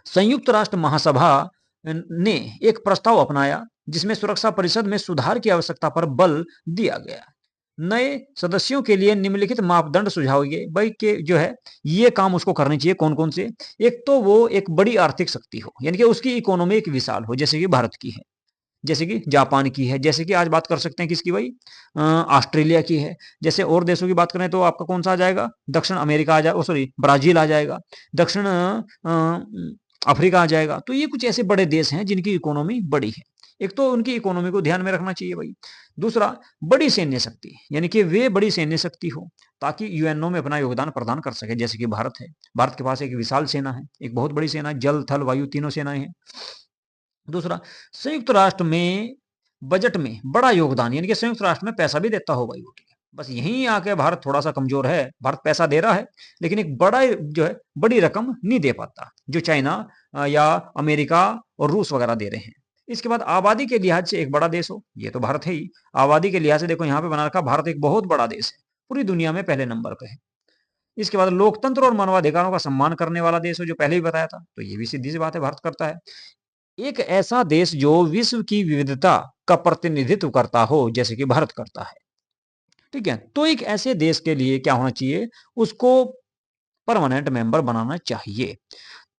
Speaker 1: संयुक्त राष्ट्र महासभा ने एक प्रस्ताव अपनाया जिसमें सुरक्षा परिषद में सुधार की आवश्यकता पर बल दिया गया। नए सदस्यों के लिए निम्नलिखित मापदंड सुझाए गए भाई के जो है ये काम उसको करने चाहिए। कौन कौन से, एक तो वो एक बड़ी आर्थिक शक्ति हो, यानी कि उसकी इकोनॉमी एक विशाल हो, जैसे कि भारत की है, जैसे कि जापान की है, जैसे कि आज बात कर सकते हैं किसकी भाई, ऑस्ट्रेलिया की है। जैसे और देशों की बात करें तो आपका कौन सा आ जाएगा, दक्षिण अमेरिका आ जाएगा, सॉरी ब्राजील आ जाएगा, दक्षिण अफ्रीका आ जाएगा। तो ये कुछ ऐसे बड़े देश हैं जिनकी इकोनॉमी बड़ी है। एक तो उनकी इकोनॉमी को ध्यान में रखना चाहिए भाई। दूसरा, बड़ी सैन्य शक्ति, यानी कि वे बड़ी सैन्य शक्ति हो ताकि यूएनओ में अपना योगदान प्रदान कर सके, जैसे कि भारत है। भारत के पास एक विशाल सेना है, एक बहुत बड़ी सेना है, जल थल वायु तीनों सेनाएं हैं। दूसरा, संयुक्त राष्ट्र में बजट में बड़ा योगदान, यानी कि संयुक्त राष्ट्र में पैसा भी देता हो भाई वो, ठीक है। बस यहीं आके भारत थोड़ा सा कमजोर है। भारत पैसा दे रहा है लेकिन एक बड़ा जो है बड़ी रकम नहीं दे पाता, जो चाइना या अमेरिका और रूस वगैरह दे रहे हैं। इसके बाद आबादी के लिहाज से एक बड़ा देश हो, ये तो भारत है ही। आबादी के लिहाज से देखो यहाँ पे बना रखा, भारत एक बहुत बड़ा देश है, पूरी दुनिया में पहले नंबर पे है। इसके बाद लोकतंत्र और मानवाधिकारों का सम्मान करने वाला देश हो, जो पहले भी बताया था, तो ये भी सीधी सी बात है भारत करता है। एक ऐसा देश जो विश्व की विविधता का प्रतिनिधित्व करता हो, जैसे कि भारत करता है, ठीक है। तो एक ऐसे देश के लिए क्या होना चाहिए, उसको परमानेंट मेंबर बनाना चाहिए,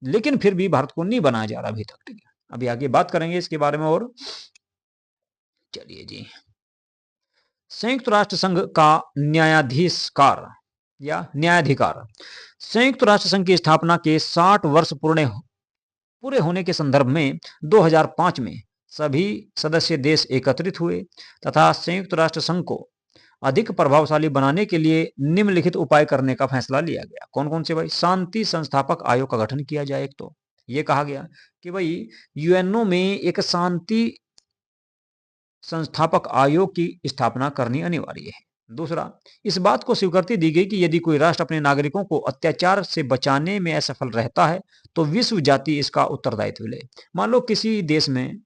Speaker 1: लेकिन फिर भी भारत को नहीं बनाया जा रहा अभी तक, ठीक है। अभी आगे बात करेंगे इसके बारे में। और चलिए जी, संयुक्त राष्ट्र संघ का न्यायाधीशकार या न्यायाधिकार। संयुक्त राष्ट्र संघ की स्थापना के 60 वर्ष पूरे होने के संदर्भ में 2005 में सभी सदस्य देश एकत्रित हुए तथा संयुक्त राष्ट्र संघ को अधिक प्रभावशाली बनाने के लिए निम्नलिखित उपाय करने का फैसला लिया गया। कौन कौन से भाई, शांति संस्थापक आयोग का गठन किया जाए। एक तो ये कहा गया कि भाई यूएनओ में एक शांति संस्थापक आयोग की स्थापना करनी अनिवार्य है। दूसरा, इस बात को स्वीकृति दी गई कि यदि कोई राष्ट्र अपने नागरिकों को अत्याचार से बचाने में असफल रहता है तो विश्व जाति इसका उत्तरदायित्व ले। मान लो किसी देश में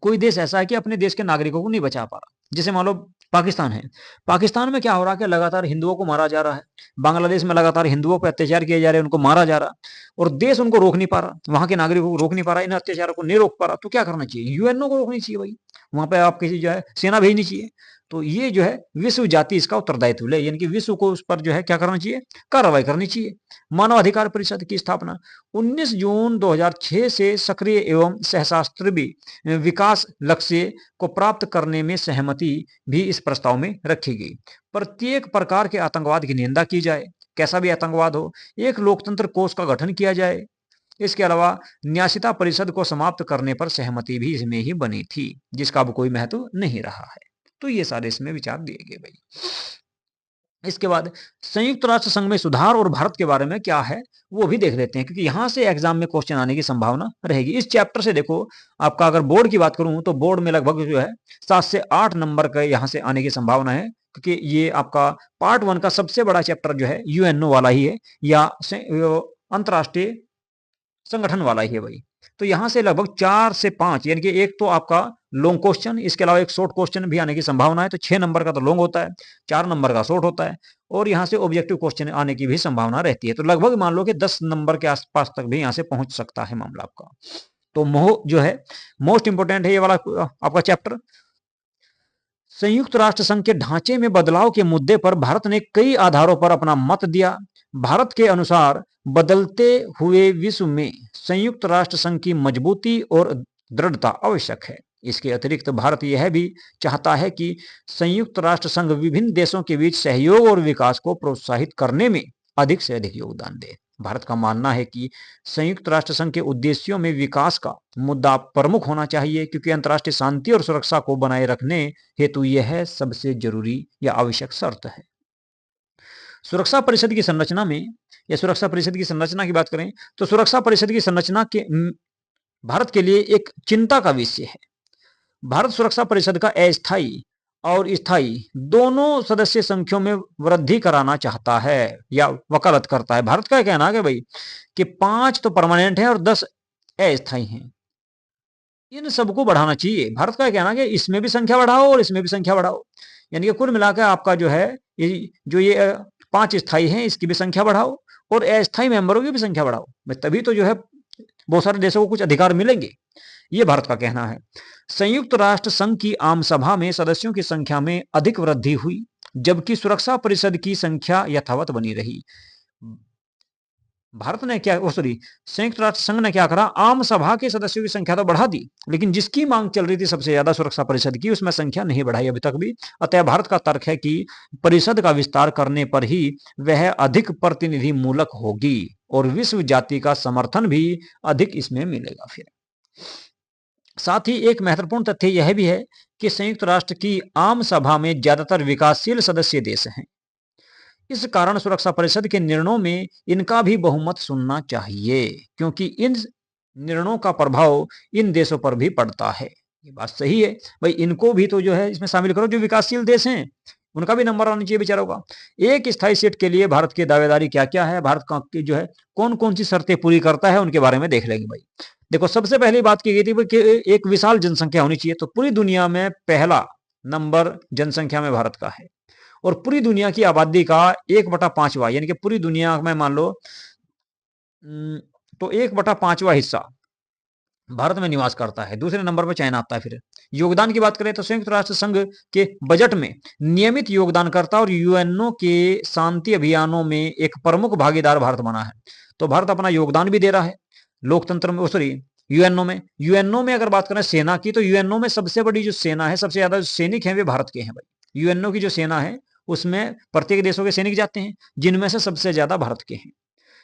Speaker 1: कोई देश ऐसा है कि अपने देश के नागरिकों को नहीं बचा पा रहा, जैसे मान लो पाकिस्तान है। पाकिस्तान में क्या हो रहा है कि लगातार हिंदुओं को मारा जा रहा है, बांग्लादेश में लगातार हिंदुओं पर अत्याचार किए जा रहे हैं, उनको मारा जा रहा, और देश उनको रोक नहीं पा रहा, वहां के नागरिकों को रोक नहीं पा रहा, इन अत्याचारों को नहीं रोक पा रहा। तो क्या करना चाहिए, यूएनओ को रोकनी चाहिए भाई, वहां पे आप किसी जो है सेना भेजनी चाहिए। तो ये जो है विश्व जाति इसका उत्तरदायित्व ले, यानी कि विश्व को उस पर जो है क्या करना चाहिए, कार्रवाई करनी चाहिए। मानवाधिकार परिषद की स्थापना 19 जून 2006 से सक्रिय एवं सहशास्त्री विकास लक्ष्य को प्राप्त करने में सहमति भी इस प्रस्ताव में रखी गई। प्रत्येक प्रकार के आतंकवाद की निंदा की जाए, कैसा भी आतंकवाद हो। एक लोकतंत्र कोष का गठन किया जाए। इसके अलावा न्यासिता परिषद को समाप्त करने पर सहमति भी इसमें ही बनी थी, जिसका अब कोई महत्व नहीं रहा है। तो ये सारे इसमें विचार दिए गए भाई। इसके बाद संयुक्त राष्ट्र संघ में सुधार और भारत के बारे में क्या है वो भी देख लेते हैं, क्योंकि यहां से एग्जाम में क्वेश्चन आने की संभावना रहेगी। इस चैप्टर से देखो, आपका अगर बोर्ड की बात करूं तो बोर्ड में लगभग जो है 7 से 8 नंबर का यहां से आने की संभावना है, क्योंकि ये आपका पार्ट 1 का सबसे बड़ा चैप्टर जो है यूएनओ वाला ही है, या अंतरराष्ट्रीय संगठन वाला ही है भाई। तो यहां से लगभग 4 से 5, यानी कि एक तो आपका लॉन्ग क्वेश्चन, इसके अलावा एक शॉर्ट क्वेश्चन भी आने की संभावना है। तो 6 नंबर का तो लॉन्ग होता है, 4 नंबर का शॉर्ट होता है, और यहाँ से ऑब्जेक्टिव क्वेश्चन आने की भी संभावना रहती है। तो लगभग मान लो कि 10 नंबर के आसपास तक भी यहाँ से पहुंच सकता है मामला आपका। तो जो है मोस्ट इंपोर्टेंट है ये वाला आपका चैप्टर। संयुक्त राष्ट्र संघ के ढांचे में बदलाव के मुद्दे पर भारत ने कई आधारों पर अपना मत दिया। भारत के अनुसार बदलते हुए विश्व में संयुक्त राष्ट्र संघ की मजबूती और दृढ़ता आवश्यक है। इसके अतिरिक्त भारत यह भी चाहता है कि संयुक्त राष्ट्र संघ विभिन्न देशों के बीच सहयोग और विकास को प्रोत्साहित करने में अधिक से अधिक योगदान दे। भारत का मानना है कि संयुक्त राष्ट्र संघ के उद्देश्यों में विकास का मुद्दा प्रमुख होना चाहिए, क्योंकि अंतर्राष्ट्रीय शांति और सुरक्षा को बनाए रखने हेतु यह सबसे जरूरी या आवश्यक शर्त है। सुरक्षा परिषद की संरचना में, या सुरक्षा परिषद की संरचना की बात करें तो सुरक्षा परिषद की संरचना के भारत के लिए एक चिंता का विषय है। भारत सुरक्षा परिषद का अस्थायी और स्थायी दोनों सदस्य संख्यों में वृद्धि कराना चाहता है या वकालत करता है। भारत का कहना है भाई कि 5 तो परमानेंट है और 10 अस्थायी हैं, इन सबको बढ़ाना चाहिए। भारत का कहना है कि इसमें भी संख्या बढ़ाओ और इसमें भी संख्या बढ़ाओ, यानी कि कुल मिलाकर आपका जो है ये 5 स्थायी हैं इसकी भी संख्या बढ़ाओ और अस्थायी मेंबरों की भी संख्या बढ़ाओ, तभी तो जो है बहुत सारे देशों को कुछ अधिकार मिलेंगे, ये भारत का कहना है। संयुक्त राष्ट्र संघ की आम सभा में सदस्यों की संख्या में अधिक वृद्धि हुई, जबकि सुरक्षा परिषद की संख्या यथावत बनी रही। भारत ने क्या, सॉरी, संयुक्त राष्ट्र संघ ने क्या करा, आम सभा के सदस्यों की संख्या तो बढ़ा दी, लेकिन जिसकी मांग चल रही थी सबसे ज्यादा सुरक्षा परिषद की, उसमें संख्या नहीं बढ़ाई अभी तक भी। अतः भारत का तर्क है कि परिषद का विस्तार करने पर ही वह अधिक प्रतिनिधि मूलक होगी और विश्व जाति का समर्थन भी अधिक इसमें मिलेगा। फिर साथ ही एक महत्वपूर्ण तथ्य यह भी है कि संयुक्त राष्ट्र की आम सभा में ज्यादातर विकासशील सदस्य देश हैं। इस कारण सुरक्षा परिषद के निर्णयों में इनका भी बहुमत सुनना चाहिए, क्योंकि इन निर्णयों का प्रभाव इन देशों पर भी पड़ता है। ये बात सही है भाई, इनको भी तो जो है इसमें शामिल करो, जो विकासशील देश हैं उनका भी नंबर आना चाहिए बेचारों का। एक स्थायी सीट के लिए भारत की दावेदारी क्या क्या है, भारत का जो है कौन कौन सी शर्तें पूरी करता है, उनके बारे में देख लेंगे भाई। देखो, सबसे पहली बात की गई थी कि एक विशाल जनसंख्या होनी चाहिए, तो पूरी दुनिया में पहला नंबर जनसंख्या में भारत का है और पूरी दुनिया की आबादी का 1/5वां, यानी कि पूरी दुनिया में मान लो तो 1/5वां हिस्सा भारत में निवास करता है। दूसरे नंबर पर चाइना आता है। फिर योगदान की बात करें तो संयुक्त राष्ट्र संघ के बजट में नियमित योगदान करता और यूएनओ के शांति अभियानों में एक प्रमुख भागीदार भारत बना है। तो भारत अपना योगदान भी दे रहा है लोकतंत्र में, सॉरी, यूएनओ में अगर बात करें सेना की, तो यूएनओ में सबसे बड़ी जो सेना है, सबसे ज्यादा सैनिक है वे भारत के हैं भाई। यूएनओ की जो सेना है उसमें प्रत्येक देशों के सैनिक जाते हैं, जिनमें से सबसे ज्यादा भारत के हैं।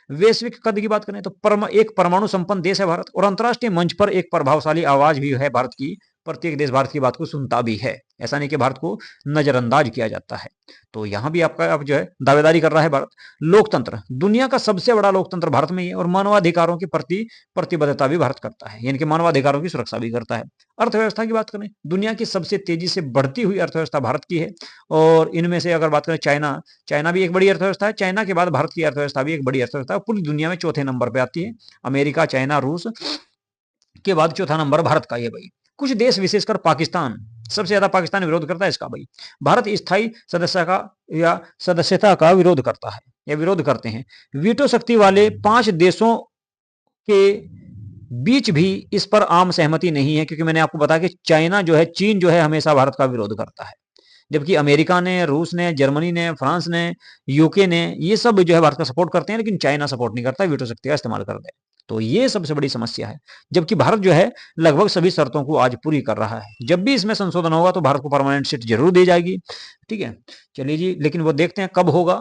Speaker 1: वैश्विक कद की बात करें तो एक परमाणु संपन्न देश है भारत और अंतर्राष्ट्रीय मंच पर एक प्रभावशाली आवाज भी है भारत की। प्रत्येक देश भारत की बात को सुनता भी है, ऐसा नहीं कि भारत को नजरअंदाज किया जाता है। तो यहां भी आपका अब जो है दावेदारी कर रहा है भारत। लोकतंत्र, दुनिया का सबसे बड़ा लोकतंत्र भारत में ही है और मानवाधिकारों के प्रति प्रतिबद्धता भी भारत करता है, यानी कि मानवाधिकारों की सुरक्षा भी करता है। अर्थव्यवस्था की बात करें, दुनिया की सबसे तेजी से बढ़ती हुई अर्थव्यवस्था भारत की है और इनमें से अगर बात करें चाइना भी एक बड़ी अर्थव्यवस्था है। चाइना के बाद भारत की अर्थव्यवस्था भी एक बड़ी अर्थव्यवस्था है, पूरी दुनिया में चौथे नंबर पे आती है। अमेरिका, चाइना, रूस के बाद चौथा नंबर भारत का ही है भाई। कुछ देश विशेषकर पाकिस्तान, सबसे ज्यादा पाकिस्तान विरोध करता है इसका भाई। भारत स्थायी सदस्यता का विरोध करता है या विरोध करते हैं। वीटो शक्ति वाले 5 देशों के बीच भी इस पर आम सहमति नहीं है, क्योंकि मैंने आपको बताया कि चीन जो है हमेशा भारत का विरोध करता है, जबकि अमेरिका ने, रूस ने, जर्मनी ने, फ्रांस ने, यूके ने, ये सब जो है भारत का सपोर्ट करते हैं, लेकिन चाइना सपोर्ट नहीं करता, वीटो शक्ति का इस्तेमाल करते हैं। तो ये सबसे बड़ी समस्या है, जबकि भारत जो है लगभग सभी शर्तों को आज पूरी कर रहा है। जब भी इसमें संशोधन होगा तो भारत को परमानेंट सीट जरूर दी जाएगी, ठीक है। चलिए जी, लेकिन वो देखते हैं कब होगा,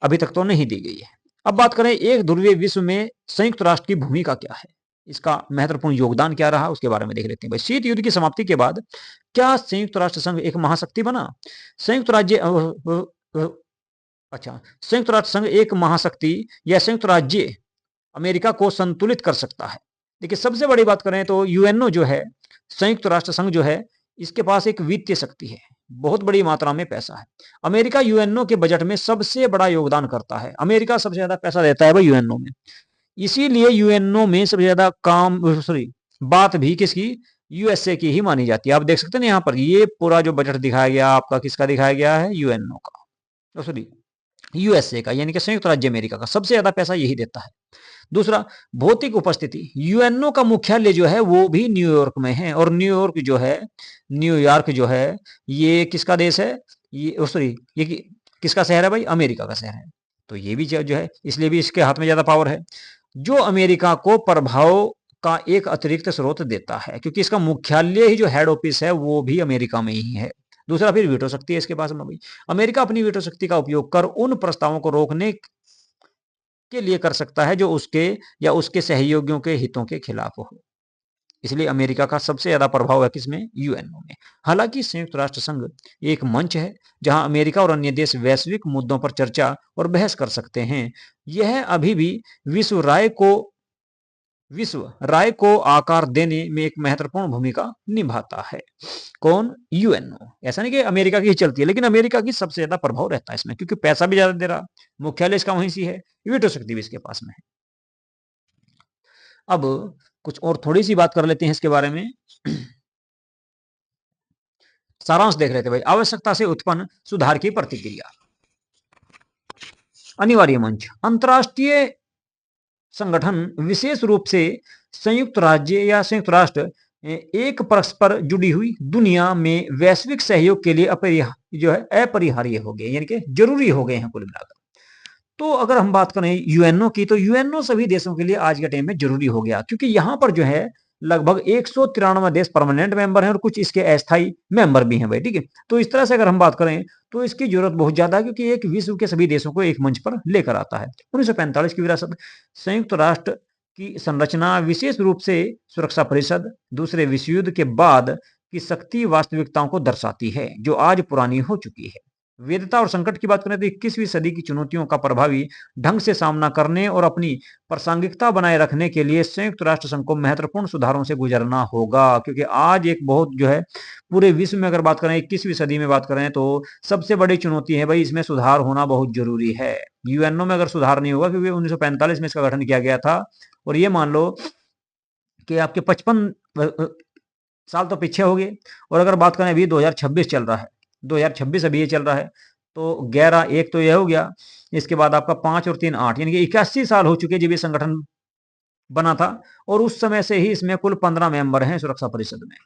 Speaker 1: अभी तक तो नहीं दी गई है। अब बात करें एक ध्रुवीय विश्व में संयुक्त राष्ट्र की भूमिका क्या है, इसका महत्वपूर्ण योगदान क्या रहा, उसके बारे में देख लेते हैं भाई। शीत युद्ध की समाप्ति के बाद क्या संयुक्त राष्ट्र संघ एक महाशक्ति बना? संयुक्त राज्य अच्छा, संयुक्त राष्ट्र संघ एक महाशक्ति या संयुक्त राज्य अमेरिका को संतुलित कर सकता है। देखिए, सबसे बड़ी बात करें तो यूएनओ जो है, संयुक्त राष्ट्र संघ जो है, इसके पास एक वित्तीय शक्ति है, बहुत बड़ी मात्रा में पैसा है। अमेरिका यूएनओ के बजट में सबसे बड़ा योगदान करता है, अमेरिका सबसे ज्यादा पैसा देता है भाई यूएनओ में। इसीलिए यूएनओ में सबसे ज्यादा बात भी किसकी, यूएसए की ही मानी जाती है। आप देख सकते हैं यहाँ पर ये पूरा जो बजट दिखाया गया आपका, किसका दिखाया गया है, यूएनओ का, सॉरी, यूएसए का, यानी कि संयुक्त राज्य अमेरिका का सबसे ज्यादा पैसा यही देता है। दूसरा, भौतिक उपस्थिति, यूएनओ का मुख्यालय जो है वो भी न्यूयॉर्क में है और न्यूयॉर्क जो है ये किसका देश है, ये सॉरी ये किसका शहर है भाई, अमेरिका का शहर है। तो ये भी जो है, इसलिए भी इसके हाथ में ज्यादा पावर है, जो अमेरिका को प्रभाव का एक अतिरिक्त स्रोत देता है, क्योंकि इसका मुख्यालय ही जो हेड ऑफिस है वो भी अमेरिका में ही है। दूसरा, फिर वीटो शक्ति है इसके पास में भाई। अमेरिका अपनी वीटो शक्ति का उपयोग कर उन प्रस्तावों को रोकने के लिए कर सकता है जो उसके या उसके सहयोगियों के हितों के खिलाफ हो। इसलिए अमेरिका का सबसे ज्यादा प्रभाव है किसमें? यूएनओ में। हालांकि संयुक्त राष्ट्र संघ एक मंच है जहां अमेरिका और अन्य देश वैश्विक मुद्दों पर चर्चा और बहस कर सकते हैं। यह अभी भी विश्व राय को आकार देने में एक महत्वपूर्ण भूमिका निभाता है। कौन? यूएनओ। ऐसा नहीं कि अमेरिका की ही चलती है, लेकिन अमेरिका की सबसे ज्यादा प्रभाव रहता है इसमें, क्योंकि पैसा भी ज्यादा दे रहा, मुख्यालय इसका वहीं से है, वीटो शक्ति भी इसके पास में है। अब कुछ और थोड़ी सी बात कर लेते हैं इसके बारे में। सारांश देख रहे थे भाई। आवश्यकता से उत्पन्न सुधार की प्रतिक्रिया। अनिवार्य मंच। अंतरराष्ट्रीय संगठन विशेष रूप से संयुक्त राज्य या संयुक्त राष्ट्र एक परस्पर जुड़ी हुई दुनिया में वैश्विक सहयोग के लिए अपरिहार्य हो गए, यानी कि जरूरी हो गए हैं कुल मिलाकर। तो अगर हम बात करें यूएनओ की, तो यूएनओ सभी देशों के लिए आज के टाइम में जरूरी हो गया, क्योंकि यहां पर जो है लगभग 193 देश परमानेंट मेंबर हैं और कुछ इसके अस्थायी मेंबर भी हैं भाई, ठीक है। तो इस तरह से अगर हम बात करें तो इसकी जरूरत बहुत ज्यादा है, क्योंकि एक विश्व के सभी देशों को एक मंच पर लेकर आता है। 1945 की विरासत। संयुक्त राष्ट्र की संरचना विशेष रूप से सुरक्षा परिषद दूसरे विश्व युद्ध के बाद की शक्ति वास्तविकताओं को दर्शाती है, जो आज पुरानी हो चुकी है। वैधता और संकट की बात करें तो 21वीं सदी की चुनौतियों का प्रभावी ढंग से सामना करने और अपनी प्रासंगिकता बनाए रखने के लिए संयुक्त राष्ट्र संघ को महत्वपूर्ण सुधारों से गुजरना होगा, क्योंकि आज एक बहुत जो है पूरे विश्व में अगर बात करें 21वीं सदी में बात करें तो सबसे बड़ी चुनौती है भाई, इसमें सुधार होना बहुत जरूरी है। यूएनओ में अगर सुधार नहीं होगा, क्योंकि 1945 में इसका गठन किया गया था, और ये मान लो कि आपके 55 साल तो पीछे हो गए, और अगर बात करें अभी 2026 चल रहा है, 2026 अभी ये चल रहा है, तो 11 एक तो यह हो गया, इसके बाद आपका 5 और 3 8, यानी कि 81 साल हो चुके जब ये संगठन बना था, और उस समय से ही इसमें कुल 15 मेंबर हैं सुरक्षा परिषद में,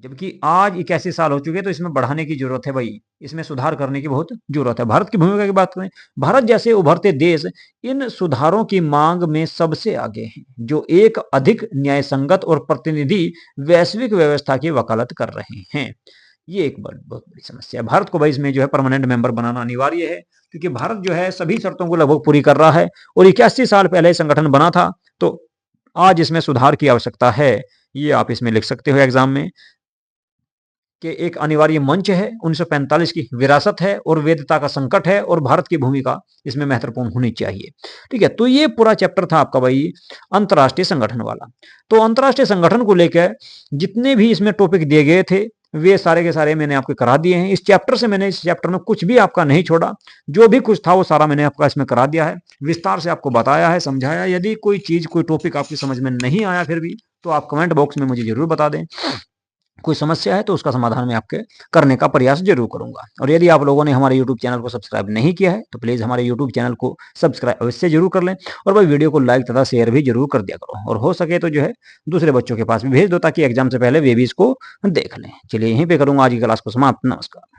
Speaker 1: जबकि आज 81 साल हो चुके, तो इसमें बढ़ाने की जरूरत है भाई, इसमें सुधार करने की बहुत जरूरत है। भारत की भूमिका की बात करें, भारत जैसे उभरते देश इन सुधारों की मांग में सबसे आगे हैं, जो एक अधिक न्यायसंगत और प्रतिनिधि वैश्विक व्यवस्था की वकालत कर रहे हैं। ये एक बहुत बड़ी समस्या है। भारत को भाई इसमें जो है परमानेंट मेंबर बनाना अनिवार्य है, क्योंकि भारत जो है सभी शर्तों को लगभग पूरी कर रहा है, और 81 साल पहले संगठन बना था, तो आज इसमें सुधार की आवश्यकता है। ये आप इसमें लिख सकते हो एग्जाम में, कि एक अनिवार्य मंच है, 1945 की विरासत है, और वैधता का संकट है, और भारत की भूमिका इसमें महत्वपूर्ण होनी चाहिए। ठीक है, तो ये पूरा चैप्टर था आपका भाई अंतरराष्ट्रीय संगठन वाला। तो अंतरराष्ट्रीय संगठन को लेकर जितने भी इसमें टॉपिक दिए गए थे, वे सारे के सारे मैंने आपके करा दिए हैं। इस चैप्टर से मैंने इस चैप्टर में कुछ भी आपका नहीं छोड़ा, जो भी कुछ था वो सारा मैंने आपका इसमें करा दिया है, विस्तार से आपको बताया है, समझाया। यदि कोई चीज, कोई टॉपिक आपकी समझ में नहीं आया फिर भी, तो आप कमेंट बॉक्स में मुझे जरूर बता दें। कोई समस्या है तो उसका समाधान मैं आपके करने का प्रयास जरूर करूंगा। और यदि आप लोगों ने हमारे यूट्यूब चैनल को सब्सक्राइब नहीं किया है, तो प्लीज़ हमारे यूट्यूब चैनल को सब्सक्राइब अवश्य जरूर कर लें, और भाई वीडियो को लाइक तथा शेयर भी जरूर कर दिया करो, और हो सके तो जो है दूसरे बच्चों के पास भी भेज दो, ताकि एग्जाम से पहले वे भी इसको देख लें। चलिए यहीं पर करूँगा आज की क्लास को समाप्त। नमस्कार।